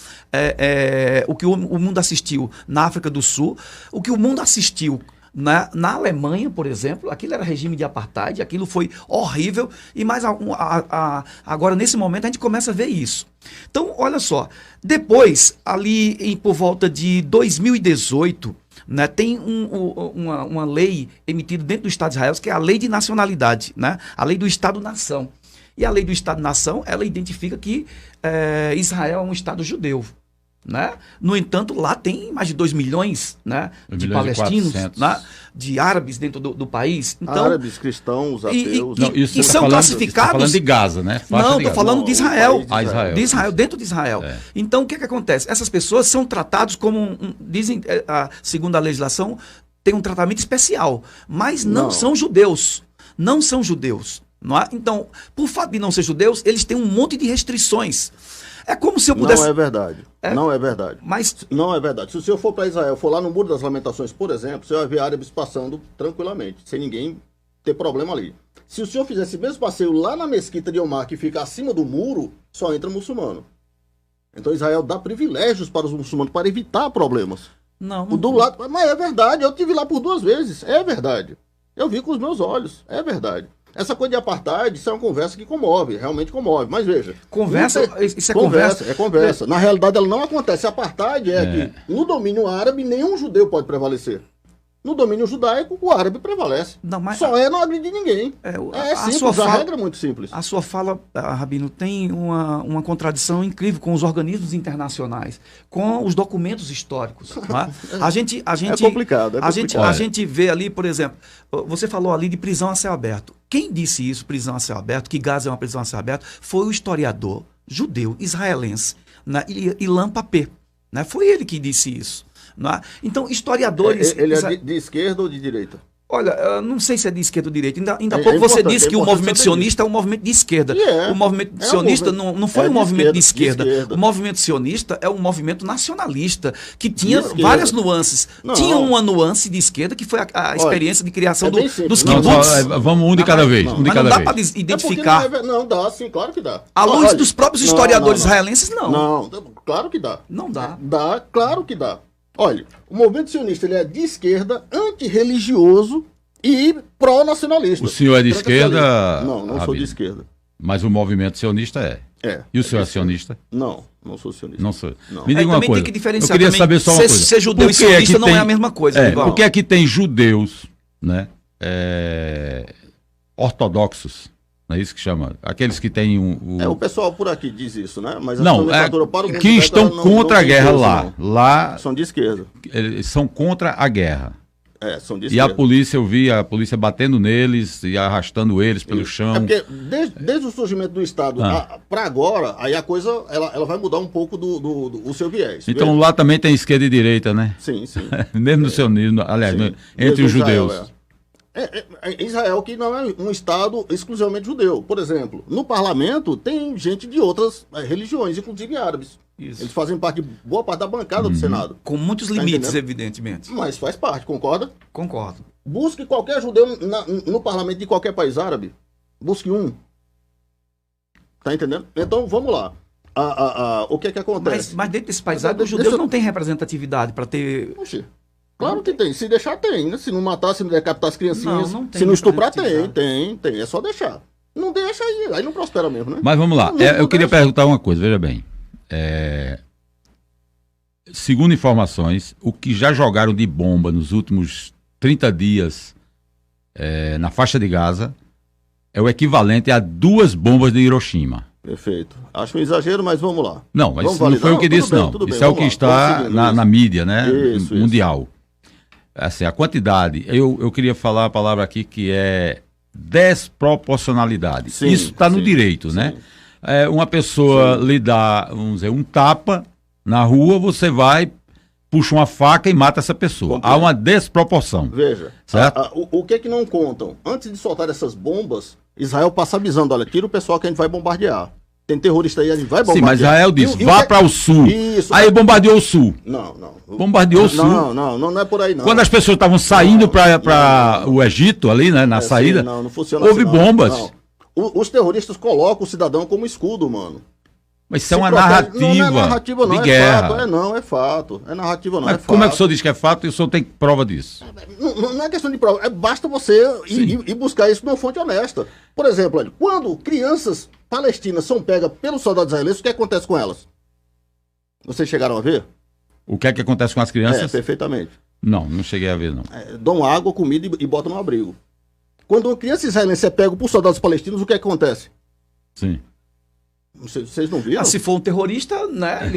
o que o mundo assistiu na África do Sul, o que o mundo assistiu na Alemanha, por exemplo, aquilo era regime de apartheid, aquilo foi horrível, e mais agora, nesse momento, a gente começa a ver isso. Então, olha só, depois, ali por volta de 2018, né, tem uma lei emitida dentro do Estado de Israel, que é a Lei de Nacionalidade, né, a Lei do Estado-nação. E a Lei do Estado-nação, ela identifica que Israel é um Estado judeu. Né? No entanto, lá tem mais de 2 milhões, né, de palestinos, né, de árabes dentro do país. Então, árabes, cristãos, ateus. E são classificados... Está falando de Gaza, né? Não, estou falando de Israel. Israel. De Israel, dentro de Israel. Então, o que acontece? Essas pessoas são tratadas como, dizem, segundo a legislação, tem um tratamento especial, mas não são judeus. Não são judeus. Não é? Então, por fato de não ser judeus, eles têm um monte de restrições. É como se eu pudesse... Não é verdade. Não é verdade. Mas... Não é verdade. Se o senhor for para Israel, for lá no Muro das Lamentações, por exemplo, você vai ver árabes passando tranquilamente, sem ninguém ter problema ali. Se o senhor fizer esse mesmo passeio lá na mesquita de Omar, que fica acima do muro, só entra muçulmano. Então Israel dá privilégios para os muçulmanos para evitar problemas. Não. Do lado... Mas é verdade. Eu estive lá por 2 vezes. É verdade. Eu vi com os meus olhos. É verdade. Essa coisa de apartheid, isso é uma conversa que comove, realmente comove. Mas veja... Isso é conversa? É conversa. Na realidade, ela não acontece. Apartheid que no domínio árabe, nenhum judeu pode prevalecer. No domínio judaico, o árabe prevalece. Não, mas só não agredir ninguém. Simples, a regra é muito simples. A sua fala, Rabino, tem uma contradição incrível com os organismos internacionais, com os documentos históricos. Não é? É complicado. A gente vê ali, por exemplo, você falou ali de prisão a céu aberto. Quem disse isso, prisão a céu aberto, que Gaza é uma prisão a céu aberto, foi o historiador judeu israelense, né, Ilan Pappé. Né? Foi ele que disse isso. Não é? Então, historiadores... Ele é de esquerda ou de direita? Olha, não sei se é de esquerda ou direita. Ainda há pouco você disse que o movimento sionista é um movimento de esquerda. O movimento sionista não foi um movimento de esquerda. O movimento sionista é um movimento nacionalista, que tinha várias nuances. Tinha uma nuance de esquerda, que foi a experiência de criação dos kibbutz. Vamos um de cada vez. Mas não dá para identificar. Não, dá, sim, claro que dá. À luz dos próprios historiadores israelenses, não. Não, claro que dá. Não dá. Dá, claro que dá. Olha, o movimento sionista ele é de esquerda, antirreligioso e pró-nacionalista. O senhor é de esquerda? Não sou de esquerda. Mas o movimento sionista é? É. E o senhor é sionista? Não sou sionista. Não sou. Não. Me diga uma coisa. Tem que diferenciar eu queria saber só uma coisa. Ser judeu e sionista não é a mesma coisa. Por que é que tem judeus, né, ortodoxos? Não é isso que chama? Aqueles que têm o pessoal por aqui diz isso, né? Mas a não, para o mundo que estão contra a guerra lá. Lá são de esquerda. Eles são contra a guerra. São de e esquerda. a polícia, eu vi a polícia batendo neles e arrastando eles pelo chão. É porque desde o surgimento do Estado para agora, aí a coisa ela vai mudar um pouco do seu viés. Então lá também tem esquerda e direita, né? Sim. Mesmo no sionismo, aliás, entre os judeus. Israel que não é um Estado exclusivamente judeu. Por exemplo, no parlamento tem gente de outras religiões, inclusive árabes. Isso. Eles fazem parte de boa parte da bancada do Senado. Com muitos limites, evidentemente. Mas faz parte, concorda? Concordo. Busque qualquer judeu no parlamento de qualquer país árabe. Busque um. Tá entendendo? Então, vamos lá. O que é que acontece? Mas dentro desse país árabe, os judeus não têm representatividade para ter... Oxi. Claro que tem. Se deixar, tem. Né? Se não matar, se não decapitar as criancinhas, se não estuprar, tem. É só deixar. Não deixa aí não prospera mesmo, né? Mas vamos lá. Eu queria perguntar uma coisa, veja bem. Segundo informações, o que já jogaram de bomba nos últimos 30 dias na faixa de Gaza é o equivalente a 2 bombas de Hiroshima. Perfeito. Acho um exagero, mas vamos lá. Não, mas não foi o que disse, não. Isso é o que está na mídia, né? Mundial. Assim, a quantidade, eu queria falar a palavra aqui que é desproporcionalidade. Sim, isso está no direito, né? Uma pessoa lhe dá, vamos dizer, um tapa na rua, você vai, puxa uma faca e mata essa pessoa. Há uma desproporção. Veja, o que é que não contam? Antes de soltar essas bombas, Israel passa avisando, olha, tira o pessoal que a gente vai bombardear. Tem terrorista aí, a gente vai bombardear. Sim, mas Israel disse, vá para o sul. Isso. Aí bombardeou o sul. Não. Bombardeou o sul. Não é por aí, não. Quando as pessoas estavam saindo para o Egito, ali, né, na saída, sim, não funciona houve assim, bombas. Não. Os terroristas colocam o cidadão como escudo, mano. Mas isso é uma narrativa, não é narrativa, não, de guerra. Fato, é fato. É narrativa, não, mas é fato. Como é que o senhor diz que é fato e o senhor tem prova disso? Não é questão de prova, basta você ir buscar isso numa fonte honesta. Por exemplo, olha, quando crianças palestinas são pegas pelos soldados israelenses, o que acontece com elas? Vocês chegaram a ver? O que é que acontece com as crianças? Perfeitamente. Não cheguei a ver, não. Dão água, comida e botam no abrigo. Quando uma criança israelense é pega por soldados palestinos, o que acontece? Sim. Vocês não viram? Se for um terrorista, né?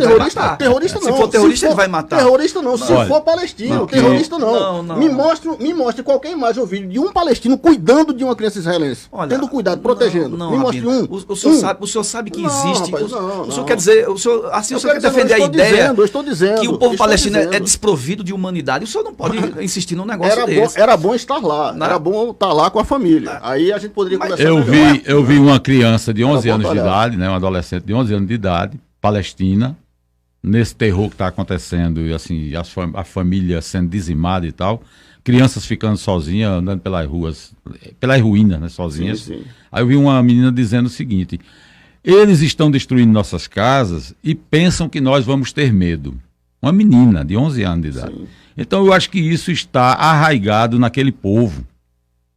Terrorista não. Se for terrorista, ele vai matar. Terrorista não. Se for palestino, terrorista não. Não. Me mostre qualquer imagem ou vídeo de um palestino cuidando de uma criança israelense. Tendo cuidado, protegendo. Me mostre um. O senhor sabe que existe. O senhor quer dizer, o senhor quer defender a ideia eu estou dizendo, que o povo palestino é desprovido de humanidade. O senhor não pode insistir num negócio desse. Era bom estar lá. Era bom estar lá com a família. Aí a gente poderia conversar. Eu vi uma criança de 11 anos de idade, né, uma adolescente de 11 anos de idade, palestina, nesse terror que está acontecendo, e assim, a família sendo dizimada e tal, crianças ficando sozinhas, andando pelas ruas, pelas ruínas, né, sozinhas. Sim. Aí eu vi uma menina dizendo o seguinte: eles estão destruindo nossas casas e pensam que nós vamos ter medo. Uma menina de 11 anos de idade. Sim. Então eu acho que isso está arraigado naquele povo,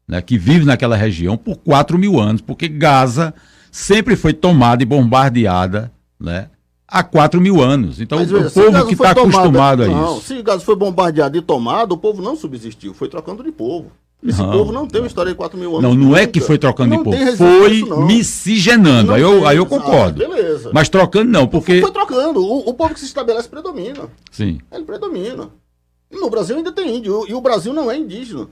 né, que vive naquela região por 4.000 anos, porque Gaza sempre foi tomada e bombardeada, né, há 4.000 anos. Então, mas, o povo que está acostumado a isso. Se Gaza foi bombardeado e tomado, o povo não subsistiu, foi trocando de povo. Esse povo não tem uma história de 4.000 anos. Não é que foi trocando de povo, foi miscigenando. Aí eu concordo. Beleza. Mas trocando não, porque... Foi trocando. O povo que se estabelece predomina. Sim. Ele predomina. No Brasil ainda tem índio, e o Brasil não é indígena.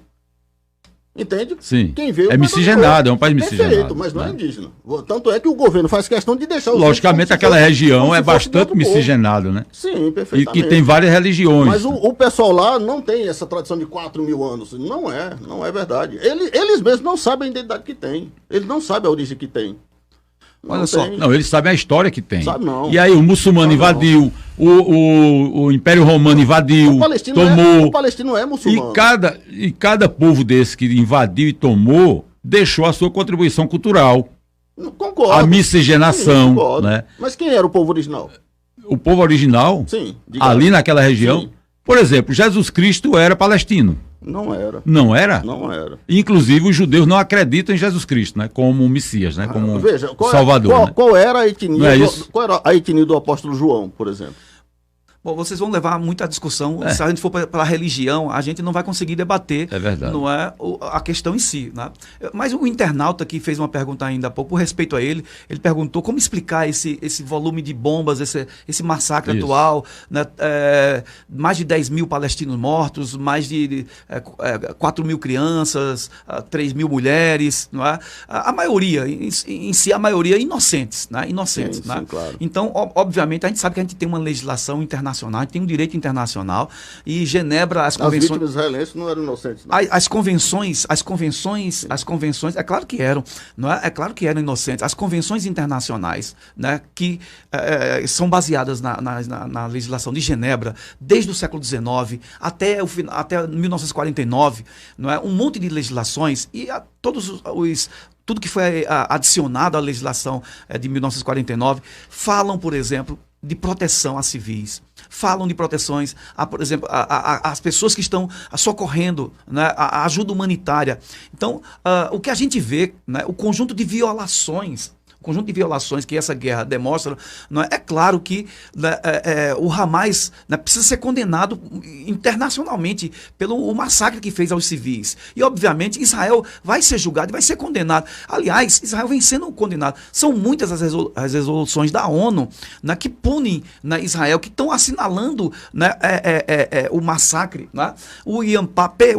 Entende? Sim. Quem veio é miscigenado, é um país miscigenado. Perfeito, mas não é indígena. Tanto é que o governo faz questão de deixar os logicamente, aquela região é bastante miscigenado, né? Sim, E perfeitamente. que tem várias religiões. Mas o pessoal lá não tem essa tradição de 4.000 anos. Não é verdade. Eles mesmos não sabem a identidade que tem. Eles não sabem a origem que tem. Olha só, não, eles sabem a história que tem. Sabe não. E aí o muçulmano invadiu, o Império Romano invadiu, tomou. O palestino é muçulmano. E cada povo desse que invadiu e tomou, deixou a sua contribuição cultural. Concordo. A miscigenação. Sim, concordo. Né? Mas quem era o povo original? O povo original, sim, ali naquela região, sim. Por exemplo, Jesus Cristo era palestino. Não era. Não era? Não era. Inclusive, os judeus não acreditam em Jesus Cristo, né? Como Messias, né? Como Veja, Salvador. Qual era a etnia? Não é isso? Qual era a etnia do apóstolo João, por exemplo? Bom, vocês vão levar muita discussão. Se a gente for para a religião, a gente não vai conseguir debater. É verdade. Não é a questão em si. Né? Mas o internauta que fez uma pergunta ainda há pouco, por respeito a ele perguntou como explicar esse volume de bombas, esse massacre atual, né? Mais de 10 mil palestinos mortos, mais de 4 mil crianças, 3 mil mulheres. Não é? A maioria, em si, a maioria inocentes. Né? Inocentes. Sim, né? sim, claro. Então, obviamente, a gente sabe que a gente tem uma legislação internacional, a gente tem um direito internacional e Genebra, as convenções... As vítimas israelenses não eram inocentes. Não. As convenções, é claro que eram, não é? É claro que eram inocentes. As convenções internacionais, né, que são baseadas na legislação de Genebra, desde o século XIX até 1949, não é? Um monte de legislações e tudo que foi adicionado à legislação de 1949 falam, por exemplo, de proteção a civis. Falam de proteções, por exemplo, as pessoas que estão socorrendo, né, a ajuda humanitária. Então, o que a gente vê, né, o conjunto de violações que essa guerra demonstra, não é claro que o Hamas, né, precisa ser condenado internacionalmente pelo massacre que fez aos civis. E, obviamente, Israel vai ser julgado e vai ser condenado. Aliás, Israel vem sendo condenado. São muitas as resoluções da ONU, né, que punem, né, Israel, que estão assinalando, né, o massacre. Né? O Ilan Pappé,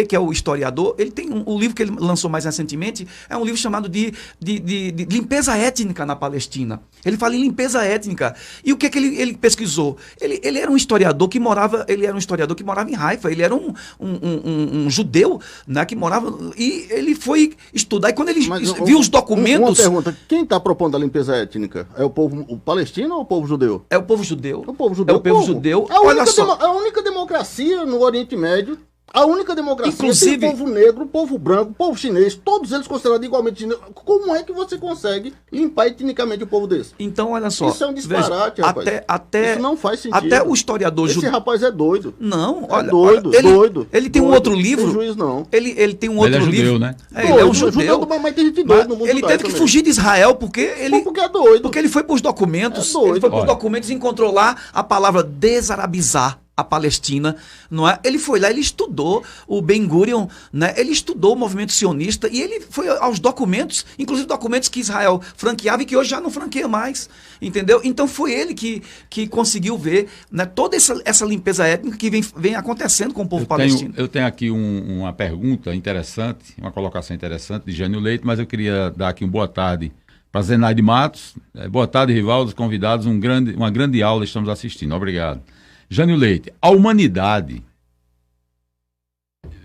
que é o historiador, ele tem um livro que ele lançou mais recentemente, é um livro chamado de limpeza étnica na Palestina. Ele fala em limpeza étnica. E o que ele pesquisou? Ele era um historiador que morava em Haifa, ele era um judeu, né, que morava, e ele foi estudar, e quando ele viu os documentos... Uma pergunta, quem está propondo a limpeza étnica? É o povo palestino ou o povo judeu? É o povo judeu. O povo judeu. É o povo judeu. Olha só. A única democracia no Oriente Médio. A única democracia, inclusive, tem o povo negro, o povo branco, o povo chinês, todos eles considerados igualmente chineses. Como é que você consegue limpar etnicamente o povo desse? Então, olha só. Isso é um disparate, rapaz. Isso não faz sentido. Até o historiador... Esse rapaz é doido. Não, olha... Doido. Ele tem um outro livro... Não tem juiz, não. Ele tem um outro livro... Ele é judeu, né? Ele é um judeu. Mas tem gente doida no mundo. Ele teve que fugir de Israel porque ele... Porque é doido. Porque ele foi para os documentos... É doido. Ele foi para os documentos e encontrou lá a palavra desarabizar a Palestina, não é? Ele foi lá, ele estudou o Ben Gurion, né? Ele estudou o movimento sionista e ele foi aos documentos, inclusive documentos que Israel franqueava e que hoje já não franqueia mais, entendeu? Então foi ele que conseguiu ver, né, toda essa limpeza étnica que vem acontecendo com o povo palestino. Eu tenho aqui uma pergunta interessante, uma colocação interessante de Jânio Leite, mas eu queria dar aqui uma boa tarde para Zenaide Matos. Boa tarde, Rivaldo, convidados, uma grande aula estamos assistindo. Obrigado. Jânio Leite, a humanidade,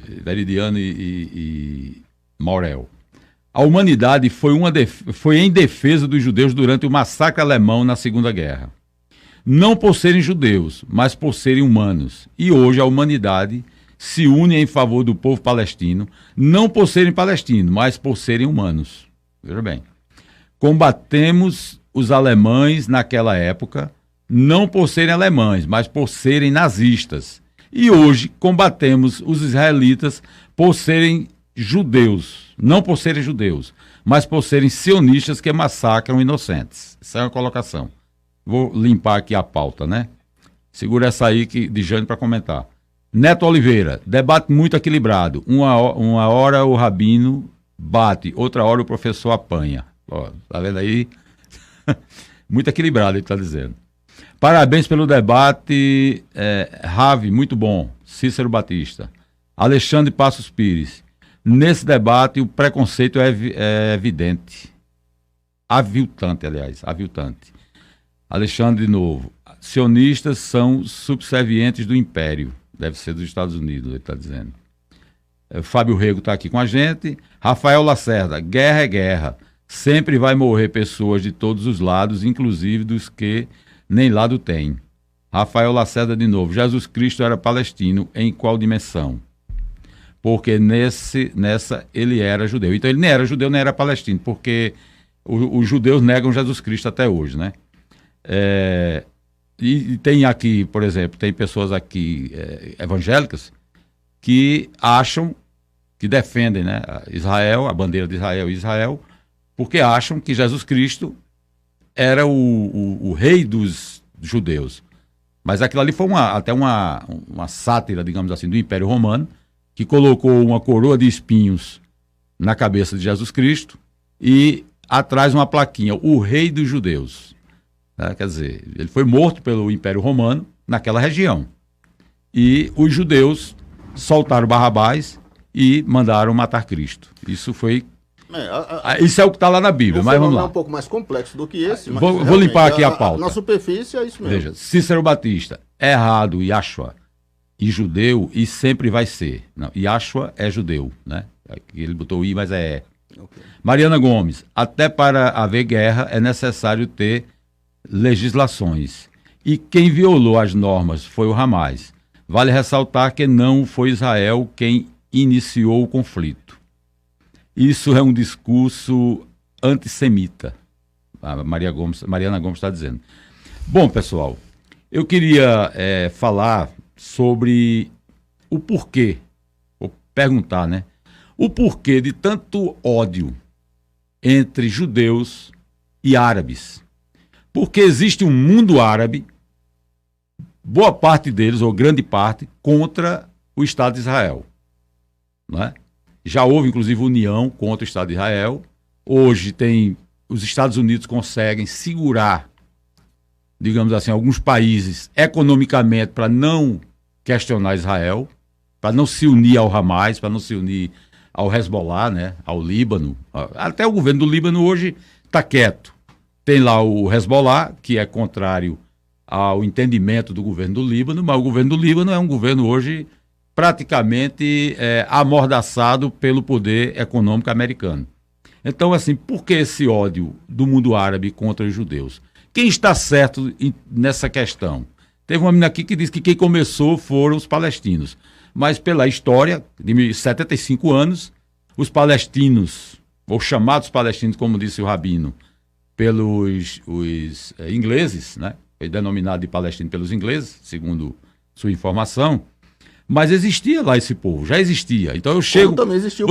Veridiano e Maurel, a humanidade foi em defesa dos judeus durante o massacre alemão na Segunda Guerra. Não por serem judeus, mas por serem humanos. E hoje a humanidade se une em favor do povo palestino, não por serem palestinos, mas por serem humanos. Veja bem, combatemos os alemães naquela época, não por serem alemães, mas por serem nazistas. E hoje combatemos os israelitas por serem judeus, não por serem judeus, mas por serem sionistas que massacram inocentes. Essa é uma colocação. Vou limpar aqui a pauta, né? Segura essa aí de Jânio para comentar. Neto Oliveira, debate muito equilibrado. Uma hora o rabino bate, outra hora o professor apanha. Ó, tá vendo aí? Muito equilibrado, ele está dizendo. Parabéns pelo debate, Ravi, muito bom. Cícero Batista. Alexandre Passos Pires. Nesse debate, o preconceito é evidente. Aviltante, aliás, aviltante. Alexandre, de novo. Sionistas são subservientes do império. Deve ser dos Estados Unidos, ele está dizendo. Fábio Rego está aqui com a gente. Rafael Lacerda, guerra é guerra. Sempre vai morrer pessoas de todos os lados, inclusive dos que nem lado têm. Rafael Lacerda de novo. Jesus Cristo era palestino. Em qual dimensão? Porque nessa ele era judeu. Então ele nem era judeu, nem era palestino, porque os judeus negam Jesus Cristo até hoje, né? E tem aqui, por exemplo, tem pessoas aqui evangélicas que acham, que defendem, né, Israel, a bandeira de Israel e Israel, porque acham que Jesus Cristo era o rei dos judeus. Mas aquilo ali foi até uma sátira, digamos assim, do Império Romano, que colocou uma coroa de espinhos na cabeça de Jesus Cristo e atrás uma plaquinha, o rei dos judeus. Quer dizer, ele foi morto pelo Império Romano naquela região. E os judeus soltaram Barrabás e mandaram matar Cristo. Isso foi... isso é o que está lá na Bíblia, mas vamos lá. É um pouco mais complexo do que esse. Mas vou limpar aqui a pauta. Na superfície é isso mesmo. Veja, Cícero Batista, errado, Yahshua, e judeu, e sempre vai ser. Não, Yahshua é judeu, né? Ele botou I, mas é. Okay. Mariana Gomes, até para haver guerra é necessário ter legislações. E quem violou as normas foi o Hamas. Vale ressaltar que não foi Israel quem iniciou o conflito. Isso é um discurso antissemita. A Mariana Gomes está dizendo. Bom, pessoal, eu queria falar sobre o porquê, vou perguntar, né? O porquê de tanto ódio entre judeus e árabes. Porque existe um mundo árabe, boa parte deles, ou grande parte, contra o Estado de Israel. Não é? Já houve, inclusive, união contra o Estado de Israel. Hoje os Estados Unidos conseguem segurar, digamos assim, alguns países economicamente para não questionar Israel, para não se unir ao Hamas, para não se unir ao Hezbollah, né, ao Líbano. Até o governo do Líbano hoje está quieto. Tem lá o Hezbollah, que é contrário ao entendimento do governo do Líbano, mas o governo do Líbano é um governo hoje praticamente amordaçado pelo poder econômico americano. Então, assim, por que esse ódio do mundo árabe contra os judeus? Quem está certo nessa questão? Teve uma menina aqui que disse que quem começou foram os palestinos. Mas pela história, de 75 anos, os palestinos, ou chamados palestinos, como disse o Rabino, pelos ingleses, né? Foi denominado de palestino pelos ingleses, segundo sua informação. Mas existia lá esse povo, já existia. Então eu chego. Também existia o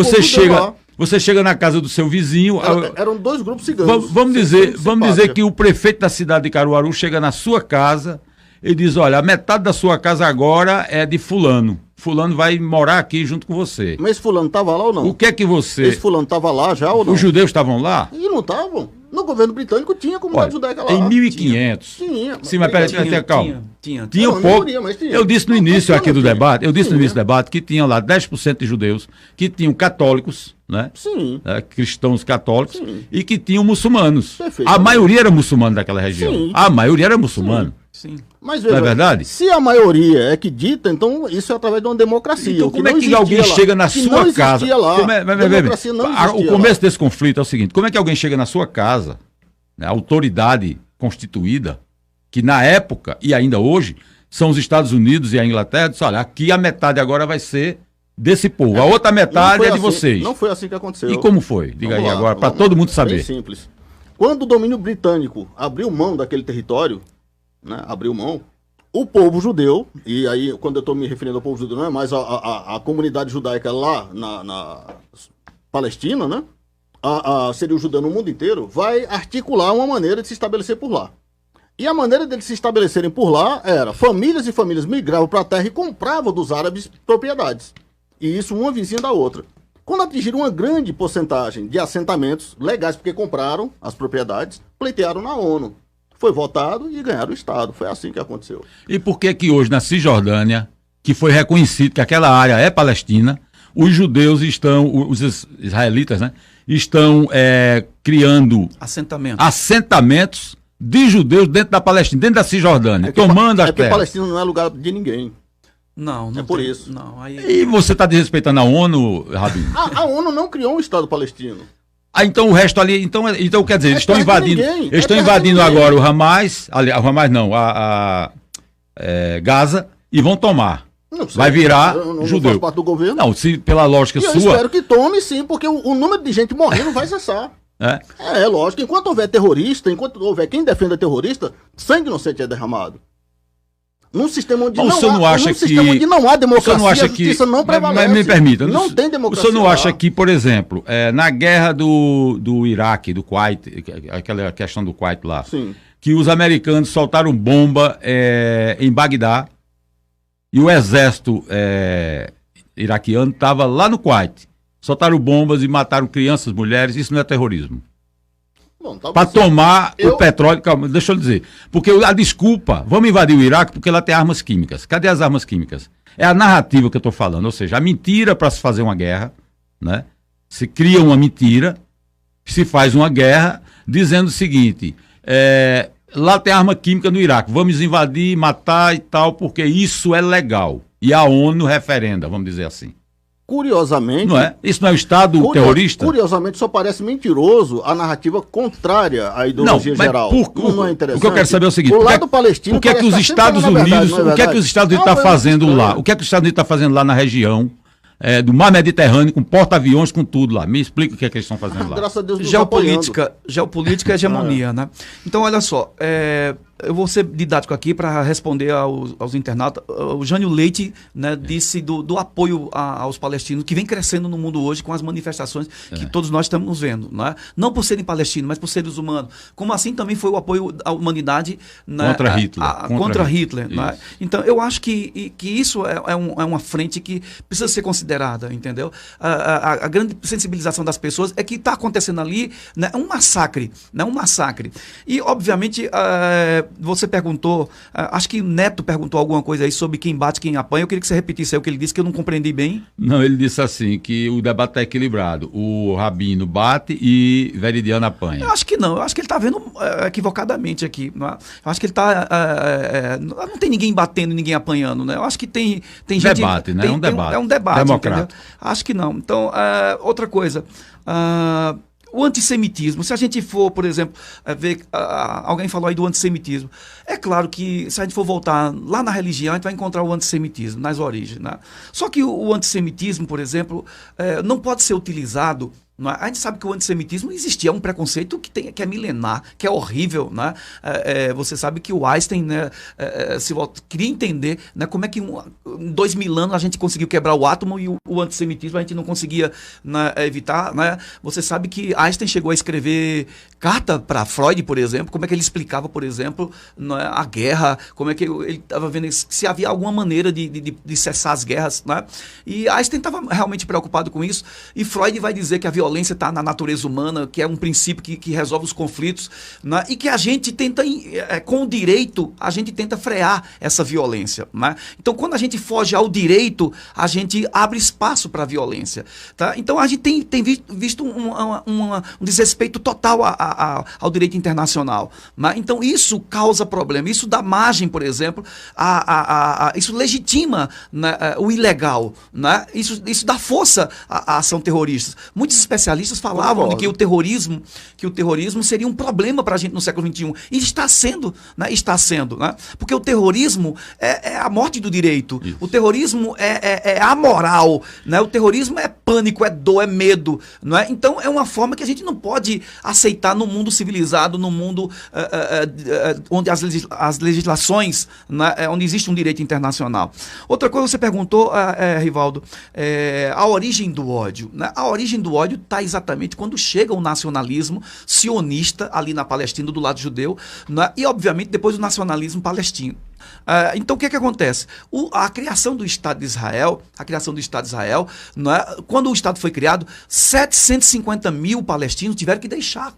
você chega na casa do seu vizinho. Eram dois grupos ciganos. Vamos dizer que o prefeito da cidade de Caruaru chega na sua casa e diz: olha, a metade da sua casa agora é de fulano. Fulano vai morar aqui junto com você. Mas esse fulano estava lá ou não? O que é que você... Esse fulano estava lá já ou não? Os judeus estavam lá? E não estavam. No governo britânico tinha comunidade judaica lá. Em 1500. Tinha. Sim, mas peraí, calma. Tinha um pouco. Eu disse no início aqui do debate, que tinha lá 10% de judeus, que tinham católicos, né? Sim. Cristãos católicos, sim, e que tinham muçulmanos. Perfeito. A maioria era muçulmano daquela região. Sim. A maioria era muçulmano. Sim. Mas veja, não é verdade? Se a maioria é que dita, então isso é através de uma democracia. Então como é que alguém chega na sua casa? O começo desse conflito é o seguinte: como é que alguém chega na sua casa, né, autoridade constituída, que na época e ainda hoje são os Estados Unidos e a Inglaterra, diz: olha, aqui a metade agora vai ser desse povo, a outra metade é de vocês. Não foi assim que aconteceu. E como foi? Diga aí agora, para todo mundo saber. Bem simples. Quando o domínio britânico abriu mão daquele território, né, abriu mão, o povo judeu, e aí quando eu estou me referindo ao povo judeu, não é mais a comunidade judaica lá na Palestina, né? Seria o judeu no mundo inteiro, vai articular uma maneira de se estabelecer por lá. E a maneira deles se estabelecerem por lá era: famílias e famílias migravam para a terra e compravam dos árabes propriedades. E isso uma vizinha da outra. Quando atingiram uma grande porcentagem de assentamentos legais, porque compraram as propriedades, pleitearam na ONU. Foi votado e ganharam o Estado. Foi assim que aconteceu. E por que hoje na Cisjordânia, que foi reconhecido que aquela área é palestina, os judeus os israelitas, né, estão criando assentamentos de judeus dentro da Palestina, dentro da Cisjordânia, tomando as terras. Porque Palestina não é lugar de ninguém. Não é por isso. Não, aí... E você está desrespeitando a ONU, Rabino? A ONU não criou um Estado palestino. Então o resto ali, então quer dizer, eles estão invadindo agora o Hamas, o Hamas não, Gaza, e vão tomar. Vai virar judeu. Não faz parte do governo. Não, se pela lógica sua... Eu espero que tome, sim, porque o número de gente morrendo vai cessar. Lógico. Enquanto houver terrorista, enquanto houver quem defenda terrorista, sangue inocente é derramado. Num sistema onde não há democracia, a justiça não prevalece. Me permita. Não tem democracia. O senhor não acha que, por exemplo, na guerra do Iraque, do Kuwait, aquela questão do Kuwait lá, sim, que os americanos soltaram bomba em Bagdá e o exército iraquiano estava lá no Kuwait. Soltaram bombas e mataram crianças, mulheres, isso não é terrorismo? Para tomar o petróleo, calma, deixa eu dizer, porque a desculpa, vamos invadir o Iraque porque lá tem armas químicas. Cadê as armas químicas? É a narrativa que eu estou falando, ou seja, a mentira para se fazer uma guerra, né? Se cria uma mentira, se faz uma guerra, dizendo o seguinte, lá tem arma química no Iraque, vamos invadir, matar e tal, porque isso é legal. E a ONU referenda, vamos dizer assim. Curiosamente... Não é? Isso não é o Estado terrorista? Curiosamente, só parece mentiroso a narrativa contrária à ideologia geral. Não é interessante? O que eu quero saber é o seguinte... O lado palestino... O que é que os Estados Unidos... O que é que os Estados Unidos estão fazendo lá? O que é que os Estados Unidos estão fazendo lá na região do Mar Mediterrâneo, com porta-aviões, com tudo lá? Me explica o que é que eles estão fazendo lá. Graças a Deus, geopolítica e hegemonia, né? Então, olha só... Eu vou ser didático aqui para responder aos internautas. O Jânio Leite, né, disse do apoio aos palestinos, que vem crescendo no mundo hoje com as manifestações que todos nós estamos vendo. Né? Não por serem palestinos, mas por seres humanos. Como assim também foi o apoio à humanidade, né, contra Hitler. Né? Então, eu acho que isso é uma frente que precisa ser considerada, entendeu? A grande sensibilização das pessoas é que está acontecendo ali, né, um massacre. Né, um massacre. E, obviamente... você perguntou, acho que o Neto perguntou alguma coisa aí sobre quem bate, quem apanha. Eu queria que você repetisse aí o que ele disse, que eu não compreendi bem. Não, ele disse assim, que o debate está equilibrado. O Rabino bate e Veridiano apanha. Eu acho que não, eu acho que ele está vendo equivocadamente aqui. Não é? Eu acho que ele está... não tem ninguém batendo e ninguém apanhando, né? Eu acho que tem gente... Debate, né? Um debate. É um debate, democrático. Entendeu? Acho que não. Então, outra coisa... o antissemitismo, se a gente for, por exemplo, ver, alguém falou aí do antissemitismo, é claro que se a gente for voltar lá na religião, a gente vai encontrar o antissemitismo nas origens, né? Só que o antissemitismo, por exemplo, não pode ser utilizado. Não é? A gente sabe que o antissemitismo existia, é um preconceito que é milenar, que é horrível. Né? Você sabe que o Einstein, né, queria entender, né, como é que em 2000 anos a gente conseguiu quebrar o átomo e o antissemitismo a gente não conseguia, né, evitar. Né? Você sabe que Einstein chegou a escrever carta para Freud, por exemplo, como é que ele explicava, por exemplo, né, a guerra, como é que ele estava vendo se havia alguma maneira de cessar as guerras. Né? E Einstein estava realmente preocupado com isso, e Freud vai dizer que a violência está na natureza humana, que é um princípio que resolve os conflitos, né? E que a gente tenta, com o direito, a gente tenta frear essa violência. Né? Então, quando a gente foge ao direito, a gente abre espaço para a violência. Tá? Então, a gente tem visto um desrespeito total ao direito internacional. Né? Então, isso causa problema. Isso dá margem, por exemplo, isso legitima, né, o ilegal. Né? Isso dá força à ação terrorista. Muitos especialistas falavam de que o terrorismo seria um problema para a gente no século XXI. E está sendo, né? Né? Porque o terrorismo é a morte do direito. Isso. O terrorismo é amoral. Né? O terrorismo é pânico, é dor, é medo. Né? Então, é uma forma que a gente não pode aceitar no mundo civilizado, no mundo onde as legislações, né? Onde existe um direito internacional. Outra coisa que você perguntou, Rivaldo, a origem do ódio. Né? A origem do ódio está exatamente quando chega o nacionalismo sionista ali na Palestina, do lado judeu, né? E, obviamente, depois o nacionalismo palestino. Então, o que acontece? A criação do Estado de Israel, né? Quando o Estado foi criado, 750 mil palestinos tiveram que deixar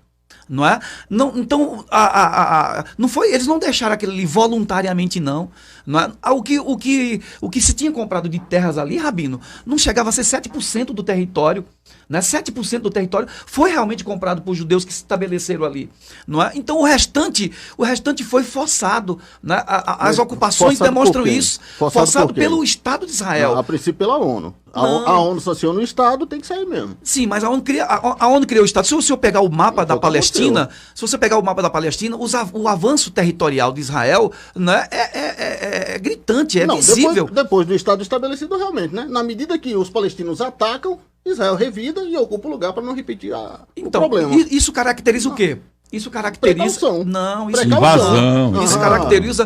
Não é? Não, então, não foi, eles não deixaram aquilo ali voluntariamente, não. Não é? O que se tinha comprado de terras ali, Rabino, não chegava a ser 7% do território. Né? 7% do território foi realmente comprado por judeus que se estabeleceram ali. Não é? Então, o restante foi forçado. Né? As ocupações demonstram isso. Forçado pelo Estado de Israel. Não, a princípio pela ONU. A ONU sanciona o Estado, tem que sair mesmo. Sim, mas a ONU criou o Estado. Se você pegar o mapa da Palestina, o avanço territorial de Israel, né, é gritante, visível. Depois do Estado estabelecido, realmente, né? Na medida que os palestinos atacam, Israel revida e ocupa o lugar para não repetir o problema. Isso caracteriza o quê? Isso caracteriza... Precaução. Não, isso... Invasão. Isso caracteriza...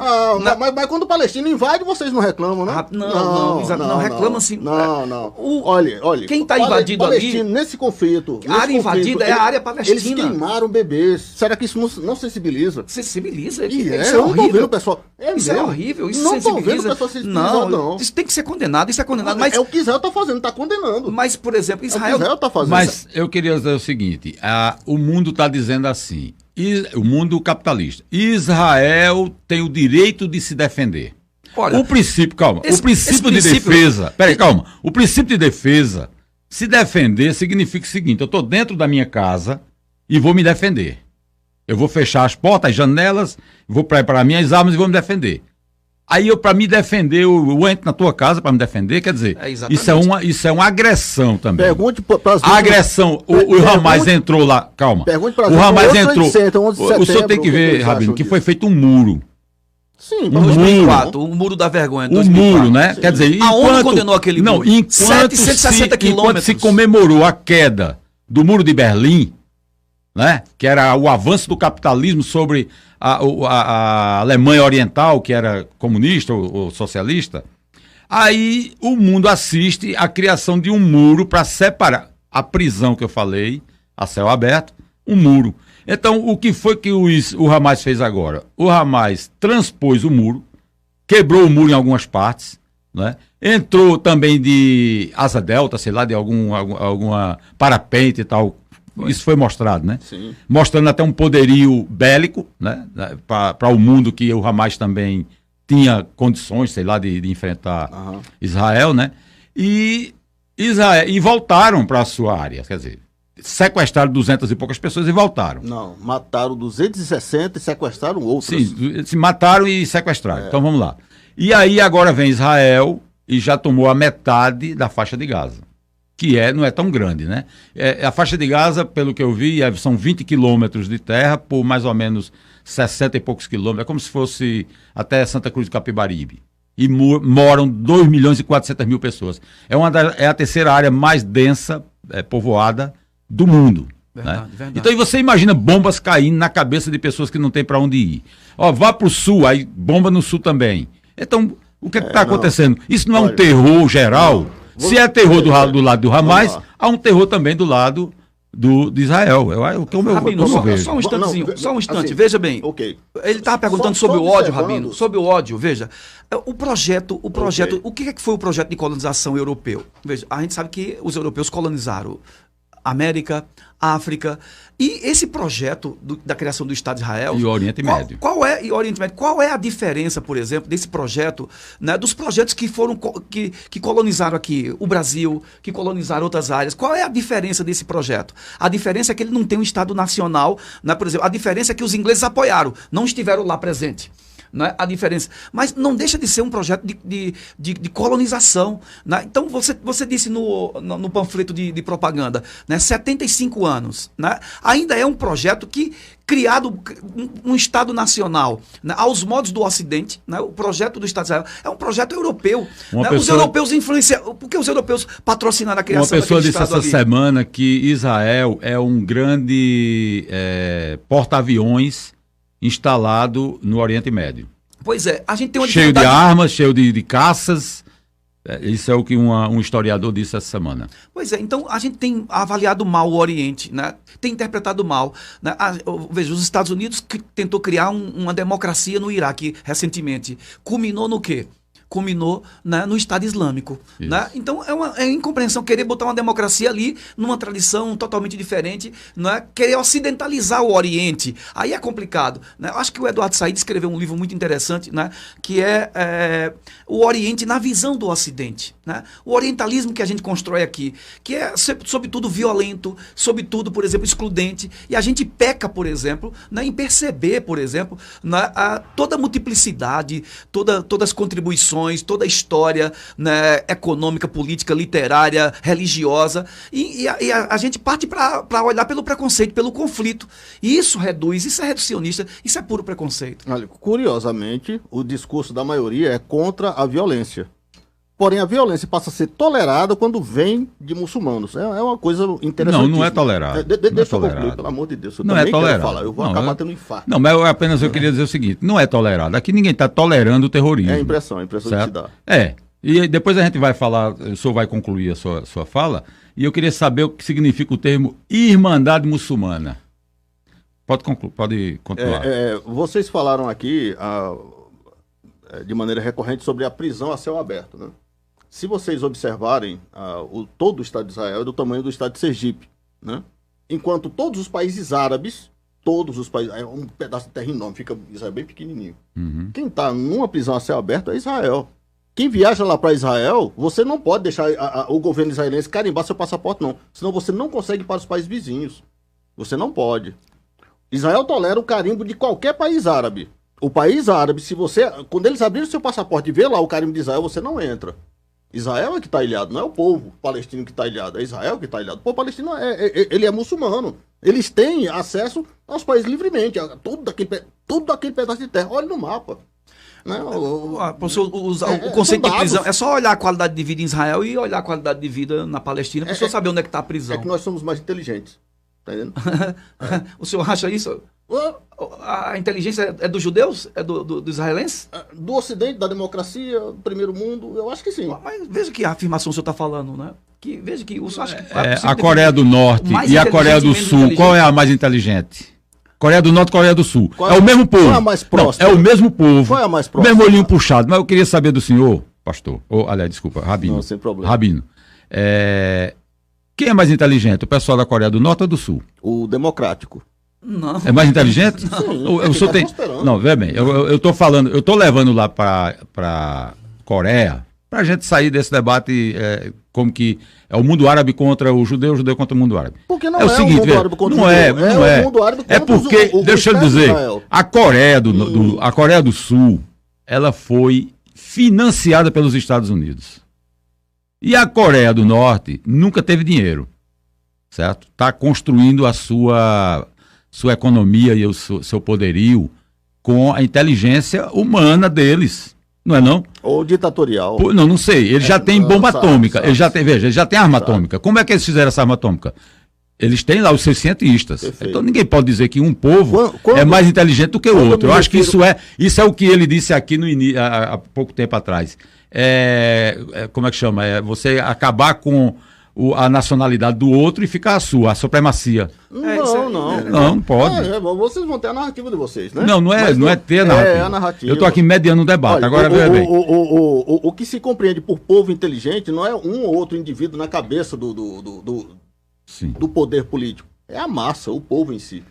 Mas quando o palestino invade, vocês não reclamam, né? Não reclamam assim. Não. Olha. Quem está invadido ali... Nesse conflito... A área invadida é a área palestina. Eles queimaram bebês. Será que isso não sensibiliza? Sensibiliza. Isso é horrível, pessoal. Isso é horrível. Isso não sensibiliza. Não sensibilizar, não. Isso tem que ser condenado. Isso é condenado. Mas... É o que Israel está fazendo, está condenando. Mas, por exemplo, Israel... É o que Israel está fazendo. Mas eu queria dizer o seguinte, o mundo está dizendo assim, o mundo capitalista, Israel tem o direito de se defender. Olha, o princípio de defesa, calma, o princípio de defesa, se defender significa o seguinte, eu estou dentro da minha casa e vou me defender. Eu vou fechar as portas, as janelas, vou preparar minhas armas e vou me defender. Aí para me defender, eu entro na tua casa para me defender, quer dizer, isso é uma agressão também. Pergunte para as agressão, o Hamas entrou lá, calma. Pergunte para o Hamas entrou. O senhor tem que ver, Rabino, que foi feito um muro. Sim, 2004, o muro da vergonha. O muro, né? Sim. Quer dizer, a ONU condenou aquele muro. Não, enquanto se comemorou a queda do muro de Berlim, né? Que era o avanço do capitalismo sobre a Alemanha Oriental, que era comunista ou socialista, aí o mundo assiste à criação de um muro para separar a prisão que eu falei, a céu aberto, um muro. Então, o que foi que o Hamas fez agora? O Hamas transpôs o muro, quebrou o muro em algumas partes, né? Entrou também de asa delta, sei lá, de alguma parapente e tal. Isso foi mostrado, né? Sim. Mostrando até um poderio bélico, né? Para o mundo que o Hamas também tinha condições, sei lá, de enfrentar Israel, né? E voltaram para a sua área, quer dizer, sequestraram 200 e poucas pessoas e voltaram. Não, mataram 260 e sequestraram outras. Sim, se mataram e sequestraram. Então vamos lá. E aí agora vem Israel e já tomou a metade da faixa de Gaza. Que não é tão grande, né? A faixa de Gaza, pelo que eu vi, são 20 quilômetros de terra por mais ou menos 60 e poucos quilômetros. É como se fosse até Santa Cruz do Capibaribe. E moram 2 milhões e 400 mil pessoas. É a terceira área mais densa, povoada do mundo. Verdade, né? verdade. Então você imagina bombas caindo na cabeça de pessoas que não tem para onde ir. Vá para o sul, aí bomba no sul também. Então, o que está acontecendo? Isso não é um terror geral? Se é terror do lado do Hamas, há um terror também do lado de Israel. Rabino, só um instantezinho, só um instante, assim, veja bem. Okay. Ele estava perguntando sobre o ódio, Rabino, sobre o ódio, veja. O projeto, o que foi o projeto de colonização europeu? Veja, a gente sabe que os europeus colonizaram América, África, e esse projeto da criação do Estado de Israel... E o Oriente Médio. Qual é a diferença, por exemplo, desse projeto, né, dos projetos que foram que colonizaram aqui o Brasil, que colonizaram outras áreas? Qual é a diferença desse projeto? A diferença é que ele não tem um Estado nacional, né, por exemplo, a diferença é que os ingleses apoiaram, não estiveram lá presentes. Né, a diferença. Mas não deixa de ser um projeto de colonização. Né? Então, você disse no panfleto de propaganda, né, 75 anos. Né? Ainda é um projeto criado um Estado nacional, né, aos modos do Ocidente. Né? O projeto do Estado de Israel é um projeto europeu. Né? Os europeus influenciam. Por que os europeus patrocinaram a criação daquele Estado? Uma pessoa disse essa semana que Israel é um grande porta-aviões instalado no Oriente Médio. Pois é, a gente tem uma cheio de armas, cheio de caças. Isso é o que um historiador disse essa semana. Pois é, então a gente tem avaliado mal o Oriente, né? Tem interpretado mal. Né? Veja, os Estados Unidos tentou criar uma democracia no Iraque recentemente. Culminou no quê? culminou, né, no Estado Islâmico. Né? Então é incompreensão querer botar uma democracia ali numa tradição totalmente diferente, né? Querer ocidentalizar o Oriente. Aí é complicado. Né? Eu acho que o Eduardo Said escreveu um livro muito interessante, né, que é o Oriente na visão do Ocidente. Né? O orientalismo que a gente constrói aqui, que é, sobretudo, violento, sobretudo, por exemplo, excludente. E a gente peca, por exemplo, né, em perceber, por exemplo, toda a multiplicidade, todas as contribuições, toda a história, né, econômica, política, literária, religiosa, e a gente parte para olhar pelo preconceito, pelo conflito. E isso reduz, isso é reducionista, isso é puro preconceito. Olha, curiosamente, o discurso da maioria é contra a violência. Porém, a violência passa a ser tolerada quando vem de muçulmanos. É uma coisa interessante. Não é tolerado. Deixa eu concluir, pelo amor de Deus. Eu não também é tolerado. quero falar. Eu vou acabar tendo um infarto. Não, mas eu queria dizer o seguinte: não é tolerado. Aqui ninguém está tolerando o terrorismo. É a impressão que se dá. E depois a gente vai falar, o senhor vai concluir a sua fala, e eu queria saber o que significa o termo Irmandade Muçulmana. Pode continuar. Vocês falaram aqui de maneira recorrente sobre a prisão a céu aberto, né? Se vocês observarem, todo o Estado de Israel é do tamanho do Estado de Sergipe, né? Enquanto todos os países árabes, é um pedaço de terra enorme, fica Israel bem pequenininho. Uhum. Quem está numa prisão a céu aberto é Israel. Quem viaja lá para Israel, você não pode deixar o governo israelense carimbar seu passaporte, não. Senão você não consegue ir para os países vizinhos. Você não pode. Israel tolera o carimbo de qualquer país árabe. O país árabe, quando eles abrirem o seu passaporte e ver lá o carimbo de Israel, você não entra. Israel é que está ilhado, não é o povo palestino que está ilhado, é Israel que está ilhado. O povo palestino ele é muçulmano. Eles têm acesso aos países livremente, a todo aquele pedaço de terra. Olha no mapa. Né? O conceito de prisão, é só olhar a qualidade de vida em Israel e olhar a qualidade de vida na Palestina para o senhor saber onde é que está a prisão. É que nós somos mais inteligentes. Tá entendendo? O senhor acha isso? A inteligência é dos judeus? É do israelense? Do Ocidente, da democracia, do primeiro mundo, eu acho que sim. Mas veja que a afirmação que o senhor está falando, né? Veja que o senhor acha que a Coreia do Norte e a Coreia do Sul, qual é a mais inteligente? Coreia do Norte e Coreia do Sul. É o mesmo povo. Qual é a mais próxima? É o mesmo povo. Qual é a mais próxima? Mesmo olhinho puxado. Mas eu queria saber do senhor, pastor, aliás, desculpa, Rabino. Não, sem problema. Rabino. Quem é mais inteligente? O pessoal da Coreia do Norte ou do Sul? O democrático. Não. É mais inteligente? Sim, Não, veja bem, eu tô falando, eu tô levando lá para Coreia, pra gente sair desse debate como que é o mundo árabe contra o judeu contra o mundo árabe. Porque não é o seguinte, o mundo árabe contra não o judeu. Não é. O mundo árabe contra porque, deixa eu dizer, a Coreia do Sul, ela foi financiada pelos Estados Unidos. E a Coreia do Norte nunca teve dinheiro, certo? Está construindo a sua economia e o seu poderio com a inteligência humana deles, não é não? Ou ditatorial. Não sei, ele já tem bomba atômica, ele já tem arma atômica. Como é que eles fizeram essa arma atômica? Eles têm lá os seus cientistas. Perfeito. Então ninguém pode dizer que um povo é mais inteligente do que o outro. Eu acho que isso é o que ele disse aqui há pouco tempo atrás. Como é que chama? Você acabar com a nacionalidade do outro e ficar a supremacia. Não pode. Vocês vão ter a narrativa de vocês, né? Não é ter a narrativa. É a narrativa. Eu estou aqui mediando o debate. Olha, agora veja bem. O que se compreende por povo inteligente não é um ou outro indivíduo na cabeça do poder político. É a massa, o povo em si.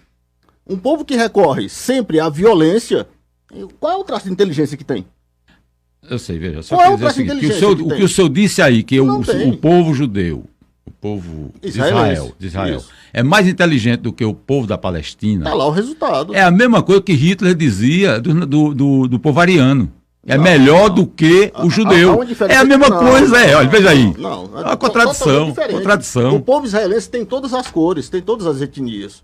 Um povo que recorre sempre à violência, qual é o traço de inteligência que tem? Eu sei, veja. Só quer dizer o seguinte, o que o senhor disse aí, que o povo judeu, o povo de Israel, é mais inteligente do que o povo da Palestina. Está lá o resultado. É a mesma coisa que Hitler dizia do povo ariano. É melhor do que o judeu. É a mesma coisa, olha, veja aí. É uma contradição. O povo israelense tem todas as cores, tem todas as etnias.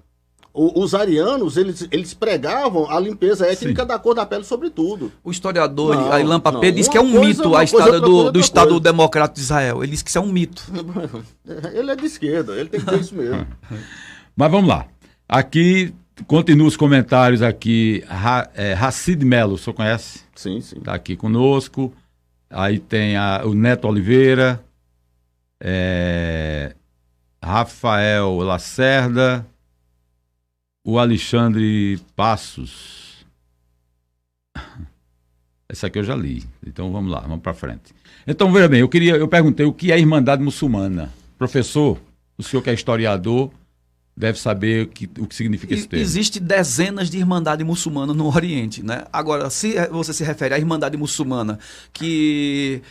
Os arianos, eles pregavam a limpeza étnica da cor da pele, sobretudo. O historiador Aylan Papé diz que é um mito a história do Estado Democrático de Israel. Ele diz que isso é um mito. Ele é de esquerda, ele tem que ter isso mesmo. Mas vamos lá. Aqui, continua os comentários aqui. Racid Melo, o senhor conhece? Sim. Está aqui conosco. Aí tem o Neto Oliveira. Rafael Lacerda. O Alexandre Passos. Essa aqui eu já li. Então vamos lá, vamos para frente. Então, veja bem, eu perguntei o que é Irmandade Muçulmana. Professor, o senhor que é historiador deve saber o que significa esse termo. Existem dezenas de irmandade muçulmana no Oriente, né? Agora, se você se refere à irmandade muçulmana que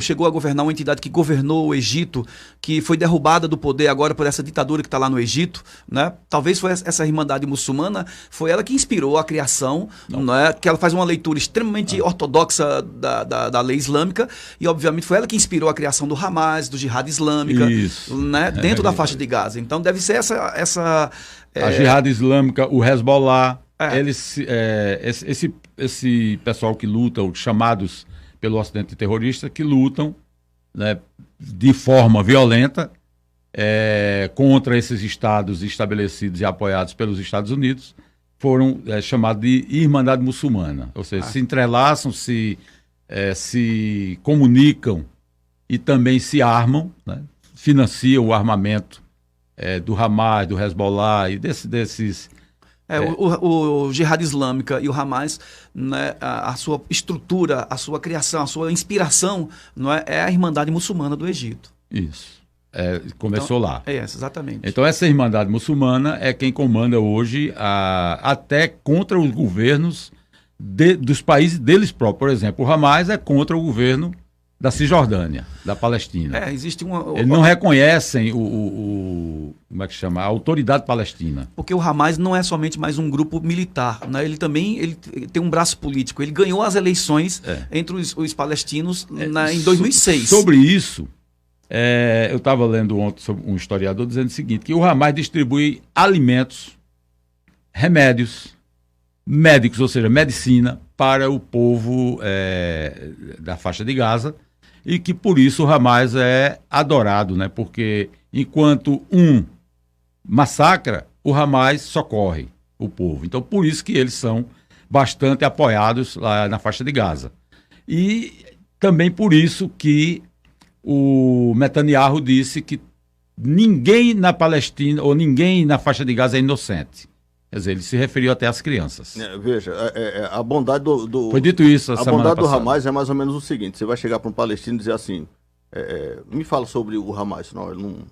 chegou a governar uma entidade que governou o Egito, que foi derrubada do poder agora por essa ditadura que está lá no Egito, né? Talvez foi essa irmandade muçulmana, foi ela que inspirou a criação, né? Que ela faz uma leitura extremamente ortodoxa da lei islâmica, e obviamente foi ela que inspirou a criação do Hamas, do Jihad Islâmica, né? Dentro da faixa de Gaza. Então deve ser a Jihad Islâmica, o Hezbollah, esse pessoal que luta, os chamados pelo Ocidente terrorista, que lutam, né, de forma violenta contra esses estados estabelecidos e apoiados pelos Estados Unidos, foram chamados de Irmandade Muçulmana. Ou seja, se entrelaçam, se comunicam e também se armam, né, financiam o armamento do Hamas, do Hezbollah e desses... O Jihad Islâmica e o Hamas, né, a sua estrutura, a sua criação, a sua inspiração, não é a Irmandade Muçulmana do Egito. Isso. Começou lá. Exatamente. Então essa Irmandade Muçulmana é quem comanda hoje até contra os governos dos países deles próprios. Por exemplo, o Hamas é contra o governo da Cisjordânia, da Palestina. Existe Eles não reconhecem como é que chama? A autoridade palestina. Porque o Hamas não é somente mais um grupo militar, né? Ele tem um braço político. Ele ganhou as eleições entre os palestinos em 2006. Sobre isso, eu estava lendo ontem sobre um historiador dizendo o seguinte, que o Hamas distribui alimentos, remédios, médicos, ou seja, medicina, para o povo da faixa de Gaza, e que por isso o Hamas é adorado, né? Porque enquanto um massacra, o Hamas socorre o povo. Então por isso que eles são bastante apoiados lá na faixa de Gaza. E também por isso que o Netanyahu disse que ninguém na Palestina ou ninguém na faixa de Gaza é inocente. Quer dizer, ele se referiu até às crianças. Veja, a bondade do... Foi dito isso a semana bondade passada. do Hamas é mais ou menos o seguinte, você vai chegar para um palestino e dizer assim, me fala sobre o Hamas, não, ele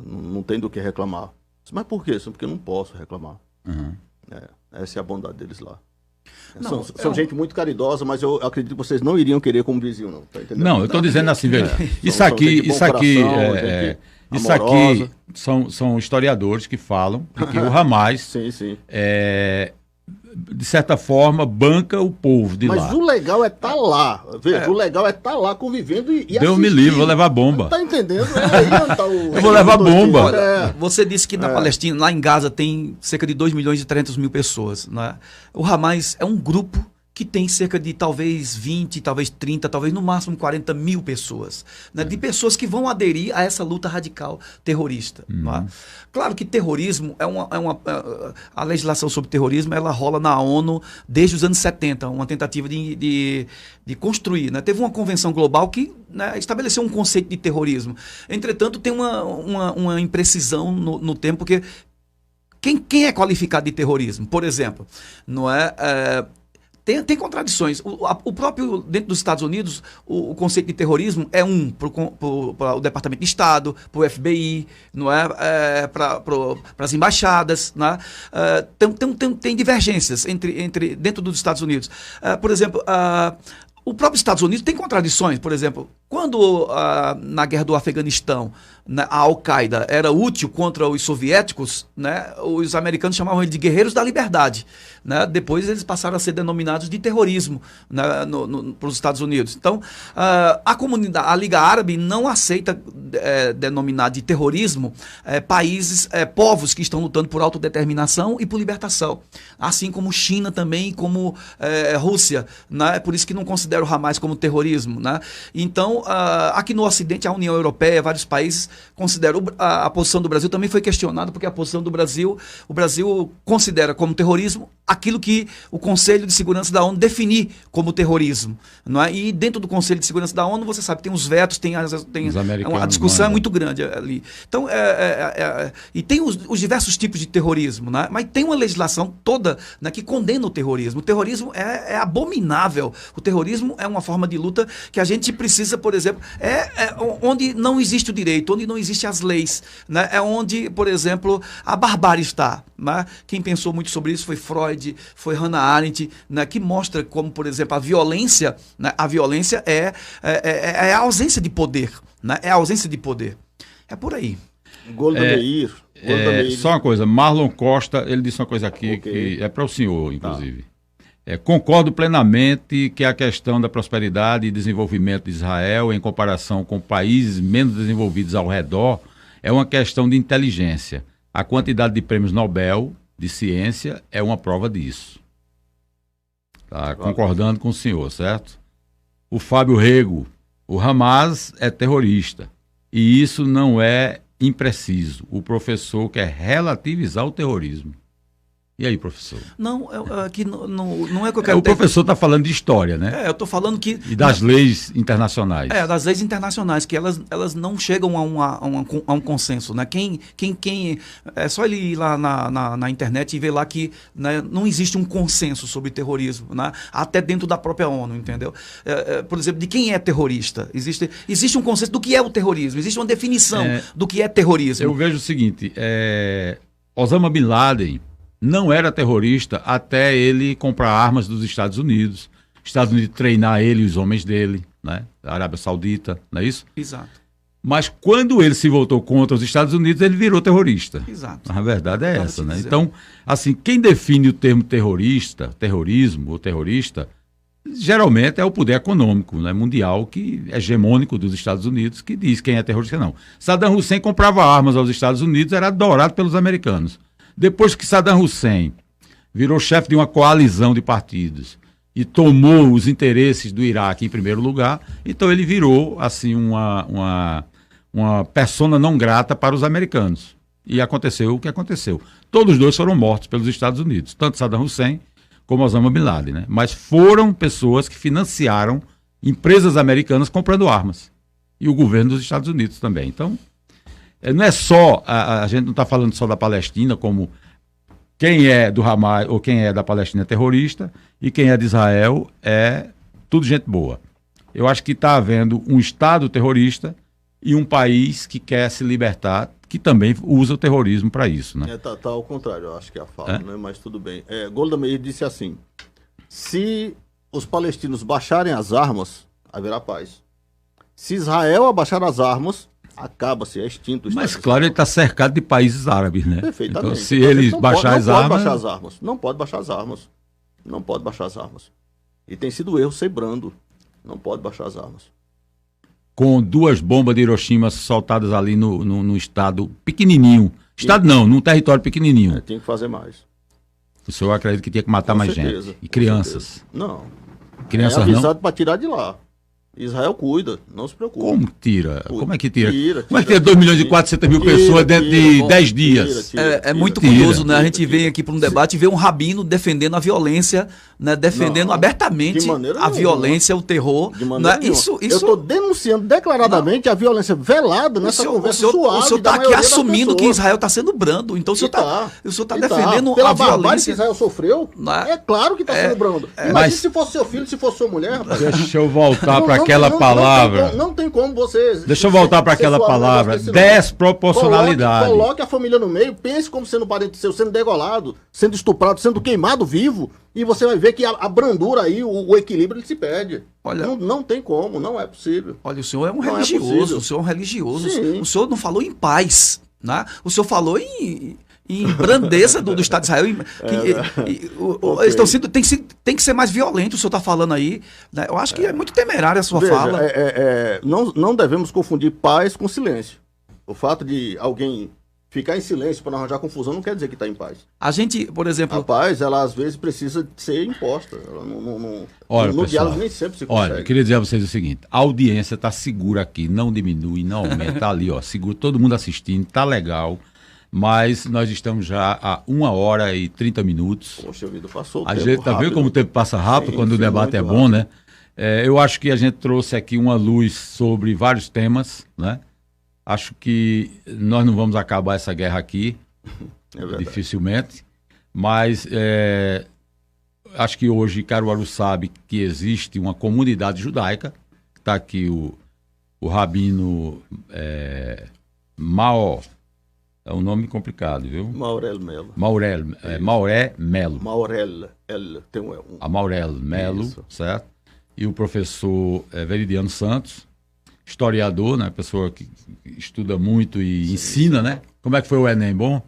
não tem do que reclamar. Mas por quê? Porque eu não posso reclamar. Uhum. Essa é a bondade deles lá. São gente muito caridosa, mas eu acredito que vocês não iriam querer como vizinho, não. Tá entendendo? Não, eu estou dizendo assim, veja, isso aqui são historiadores que falam que o Hamas, sim. De certa forma, banca o povo de lá. Mas o legal é estar lá. Veja, o legal é estar lá convivendo e Deus me livre, vou levar bomba. Tá entendendo? Eu vou levar bomba. Você disse que na Palestina, lá em Gaza, tem cerca de 2.300.000 pessoas. Né? O Hamas é um grupo que tem cerca de talvez 20, talvez 30, talvez no máximo 40 mil pessoas. Né? De pessoas que vão aderir a essa luta radical terrorista. Não é? Claro que terrorismo a legislação sobre terrorismo ela rola na ONU desde os anos 70, uma tentativa de construir. Né? Teve uma convenção global que, né, estabeleceu um conceito de terrorismo. Entretanto, tem uma imprecisão no tempo, porque quem é qualificado de terrorismo? Por exemplo, não é... Tem contradições. O próprio, dentro dos Estados Unidos, o conceito de terrorismo é para o Departamento de Estado, para o FBI, não é? Para as embaixadas. Não é? Tem divergências dentro dos Estados Unidos. Por exemplo, o próprio Estados Unidos tem contradições. Por exemplo, quando na guerra do Afeganistão, né, a Al-Qaeda era útil contra os soviéticos, né, os americanos chamavam ele de guerreiros da liberdade. Né? Depois eles passaram a ser denominados de terrorismo, né, para os Estados Unidos. Então, a Liga Árabe não aceita denominar de terrorismo povos que estão lutando por autodeterminação e por libertação. Assim como China também, como Rússia. Né? Por isso que não considera considera o Hamas como terrorismo, né? Então, aqui no Ocidente, a União Europeia, vários países consideram a posição do Brasil também foi questionada, porque a posição do Brasil, o Brasil considera como terrorismo aquilo que o Conselho de Segurança da ONU definir como terrorismo, não é? E dentro do Conselho de Segurança da ONU, você sabe, tem os vetos, tem a discussão é muito grande ali. Então, e tem os diversos tipos de terrorismo, né? Mas tem uma legislação toda, né, que condena o terrorismo. O terrorismo é abominável. O terrorismo é uma forma de luta que a gente precisa, por exemplo, onde não existe o direito, onde não existem as leis, né? É onde, por exemplo, a barbárie está, né? Quem pensou muito sobre isso foi Freud, foi Hannah Arendt, né? Que mostra como, por exemplo, a violência, né? A violência é a ausência de poder, né? É a ausência de poder. É por aí. Golda Meir. Só uma coisa, Marlon Costa, ele disse uma coisa aqui que é para o senhor, inclusive. Concordo plenamente que a questão da prosperidade e desenvolvimento de Israel, em comparação com países menos desenvolvidos ao redor, é uma questão de inteligência. A quantidade de prêmios Nobel de ciência é uma prova disso. Tá concordando com o senhor, certo? O Fábio Rego, o Hamas é terrorista. E isso não é impreciso. O professor quer relativizar o terrorismo. E aí, professor? Não, aqui não é que eu quero... O professor está falando de história, né? Eu estou falando que... E das leis internacionais. Das leis internacionais, que elas não chegam a um consenso, né? É só ele ir lá na internet e ver lá que, né, não existe um consenso sobre terrorismo, né? Até dentro da própria ONU, entendeu? Por exemplo, de quem é terrorista. Existe um consenso do que é o terrorismo, existe uma definição do que é terrorismo. Eu vejo o seguinte, Osama Bin Laden não era terrorista até ele comprar armas dos Estados Unidos treinar ele e os homens dele, né? Da Arábia Saudita, não é isso? Exato. Mas quando ele se voltou contra os Estados Unidos, ele virou terrorista. Exato. A verdade é essa, né? Então, assim, quem define o termo terrorismo ou terrorista, geralmente é o poder econômico, né, mundial, que é hegemônico dos Estados Unidos, que diz quem é terrorista, não. Saddam Hussein comprava armas aos Estados Unidos, era adorado pelos americanos. Depois que Saddam Hussein virou chefe de uma coalizão de partidos e tomou os interesses do Iraque em primeiro lugar, então ele virou assim uma persona não grata para os americanos. E aconteceu o que aconteceu. Todos os dois foram mortos pelos Estados Unidos, tanto Saddam Hussein como Osama Bin Laden, né? Mas foram pessoas que financiaram empresas americanas comprando armas. E o governo dos Estados Unidos também. Então, não é só, a gente não está falando só da Palestina, como quem é do Hamas ou quem é da Palestina é terrorista e quem é de Israel é tudo gente boa. Eu acho que está havendo um Estado terrorista e um país que quer se libertar, que também usa o terrorismo para isso, né? Tá ao contrário, eu acho que é a fala, né? Mas tudo bem. Golda Meir disse assim: se os palestinos baixarem as armas, haverá paz. Se Israel abaixar as armas, acaba-se, é extinto o Estado. Mas claro, ele está cercado de países árabes, né? Perfeitamente. Então, se ele baixar as armas... Não pode baixar as armas. Não pode baixar as armas. E tem sido erro ser brando. Não pode baixar as armas. Com 2 bombas de Hiroshima soltadas ali no estado pequenininho. Estado não, num território pequenininho. Tem que fazer mais. O senhor acredita que tinha que matar mais gente? E crianças? Não. Crianças avisado para tirar de lá. Israel cuida, não se preocupe. Como tira? Cuida. Como é que tira? Como é que tira 2 milhões e 400 mil pessoas dentro de 10 dias? É muito curioso, né? A gente vem aqui para um debate e vê um rabino defendendo a violência, né? Defendendo abertamente a violência, o terror. Né? Isso... Eu estou denunciando declaradamente a violência velada nessa conversa suave. O senhor está aqui assumindo que Israel está sendo brando. Então o senhor está defendendo pela a violência que Israel sofreu. É claro que está sendo brando. Imagina se fosse seu filho, se fosse sua mulher. Rapaz. Deixa eu voltar para aquela palavra. Não tem como você... Deixa eu voltar para aquela palavra. Desproporcionalidade. Coloque a família no meio, pense como sendo parente seu, sendo degolado, sendo estuprado, sendo queimado vivo, e você vai ver que a brandura aí, o equilíbrio, ele se perde. Olha, não tem como, não é possível. Olha, o senhor é um religioso, o senhor é um religioso. Sim. O senhor não falou em paz, né? O senhor falou em brandeza do Estado de Israel. Eles estão sendo, tem que ser mais violento, o senhor está falando aí. Né? Eu acho que é muito temerária a sua fala. Não devemos confundir paz com silêncio. O fato de alguém ficar em silêncio para não arranjar confusão não quer dizer que está em paz. A gente, por exemplo... A paz, ela às vezes precisa ser imposta. Ela Olha, no pessoal, diálogo nem sempre se consegue. olha, eu queria dizer a vocês o seguinte, a audiência está segura aqui, não diminui, não aumenta, está ali, ó, segura, todo mundo assistindo, tá legal, mas nós estamos já a 1h30. Poxa vida, passou o A tempo gente tá vendo rápido. como o tempo passa rápido Sim, quando o sim, debate é muito bom, né? Eu acho que a gente trouxe aqui uma luz sobre vários temas, né? Acho que nós não vamos acabar essa guerra aqui, dificilmente, mas acho que hoje Caruaru sabe que existe uma comunidade judaica. Está aqui o Rabino é um nome complicado, viu? Maurel Melo. Mauré Melo. Maurel, tem um... A Maurel Melo, Isso. certo? E o professor Veridiano Santos, historiador, né? Pessoa que estuda muito e ensina, né? Como é que foi o Enem? Bom?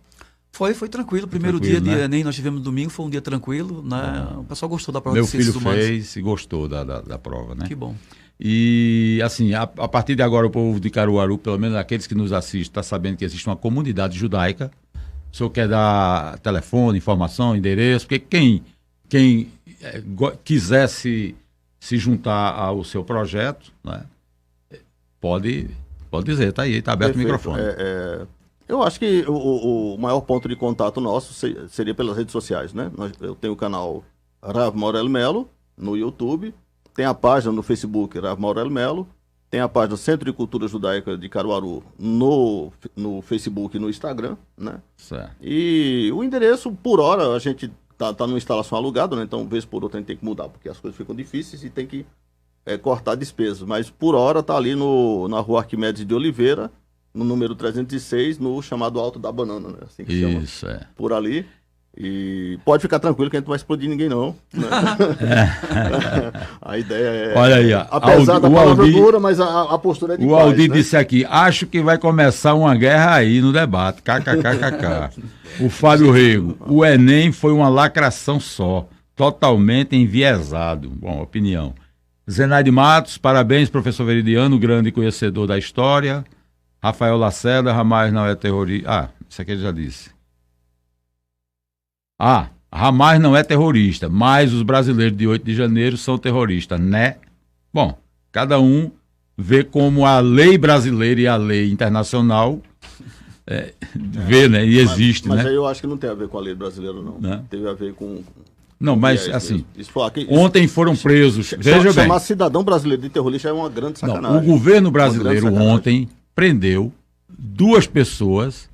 Foi tranquilo. Primeiro Tranquilo, dia de né? Enem, nós tivemos domingo, foi um dia tranquilo, né? O pessoal gostou da prova Meu de Ciências filho Humanas. fez e gostou da prova, né? Que bom. E, assim, a partir de agora, o povo de Caruaru, pelo menos aqueles que nos assistem, está sabendo que existe uma comunidade judaica. O senhor quer dar telefone, informação, endereço? Porque quem quisesse se juntar ao seu projeto, né, pode dizer, tá aí, tá aberto o microfone. Eu acho que o maior ponto de contato nosso seria pelas redes sociais, né? Eu tenho o canal Rav Maurel Melo no YouTube, tem a página no Facebook Rav Maurel Melo, tem a página Centro de Cultura Judaica de Caruaru no Facebook e no Instagram, né? Certo. E o endereço, por hora, a gente tá numa instalação alugada, né? Então, vez por outra, a gente tem que mudar, porque as coisas ficam difíceis e tem que cortar despesas. Mas, por hora, tá ali na rua Arquimedes de Oliveira, no número 306, no chamado Alto da Banana, né? Assim que Isso, chama. Por ali. E pode ficar tranquilo que a gente não vai explodir ninguém, não. Né? A ideia é... Olha aí, ó. Apesar da palavra dura, mas a postura é de o paz, Aldir né? disse aqui, acho que vai começar uma guerra aí no debate. KKKKK. O Fábio Rego, o Enem foi uma lacração só, totalmente enviesado. Bom, opinião. Zenaide Matos, parabéns, professor Veridiano, grande conhecedor da história. Rafael Lacerda, Ramais não é terrorista. Isso aqui ele já disse. Ramais não é terrorista, mas os brasileiros de 8 de janeiro são terroristas, né? Bom, cada um vê como a lei brasileira e a lei internacional vê, né? E existe, mas né? aí eu acho que não tem a ver com a lei brasileira, não. Né? Teve a ver com... Não, mas assim, aqui, ontem foram presos, veja bem. Chamar cidadão brasileiro de terrorista é uma grande sacanagem. Não, o governo brasileiro ontem prendeu 2 pessoas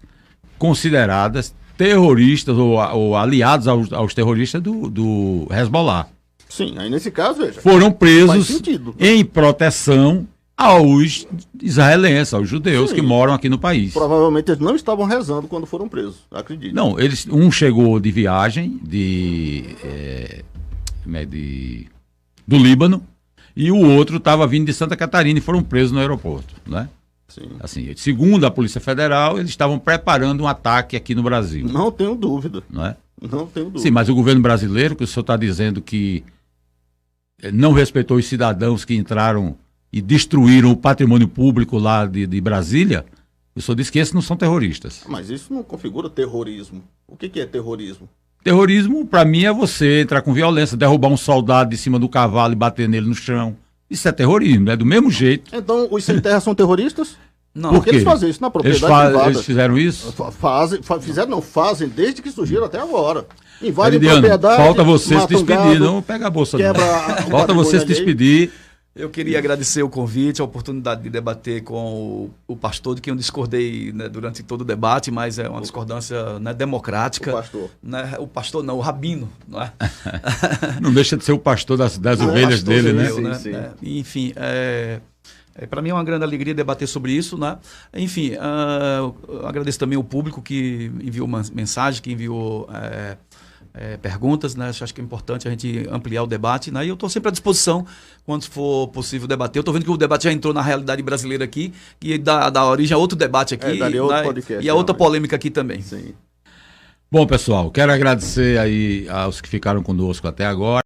consideradas terroristas ou aliados aos terroristas do Hezbollah. Sim, aí nesse caso, veja. Foram presos em proteção aos israelenses, aos judeus que moram aqui no país. Provavelmente eles não estavam rezando quando foram presos, acredito. Não, um chegou de viagem do Líbano e o outro estava vindo de Santa Catarina e foram presos no aeroporto, né? Sim. Assim, segundo a Polícia Federal, eles estavam preparando um ataque aqui no Brasil. Não tenho dúvida. Não é? Não tenho dúvida. Sim, mas o governo brasileiro, que o senhor está dizendo que não respeitou os cidadãos que entraram e destruíram o patrimônio público lá de Brasília, o senhor disse que esses não são terroristas. Mas isso não configura terrorismo. O que é terrorismo? Terrorismo, para mim, é você entrar com violência, derrubar um soldado de cima do cavalo e bater nele no chão. Isso é terrorismo, é do mesmo jeito. Então, os sem terra são terroristas? Não. Por quê? Eles fazem isso na propriedade privada. Eles fizeram isso? Fazem desde que surgiram até agora. Invadem Veridiano, propriedade, falta você se despedir, gado, não pega a bolsa. Falta você se despedir. Eu queria agradecer o convite, a oportunidade de debater com o pastor, de quem eu discordei, né, durante todo o debate, mas é uma discordância, né, democrática. O pastor. Né, o pastor não, o rabino, não é? Não deixa de ser o pastor das ovelhas dele, né? Sim. Enfim, para mim é uma grande alegria debater sobre isso, né? Enfim, eu agradeço também o público que enviou mensagem, que enviou perguntas, né? Acho que é importante a gente ampliar o debate, né? E eu estou sempre à disposição quando for possível debater. Eu estou vendo que o debate já entrou na realidade brasileira aqui e dá origem a outro debate aqui, daria outro podcast, e a outra polêmica aqui também. Sim. Bom, pessoal, quero agradecer aí aos que ficaram conosco até agora.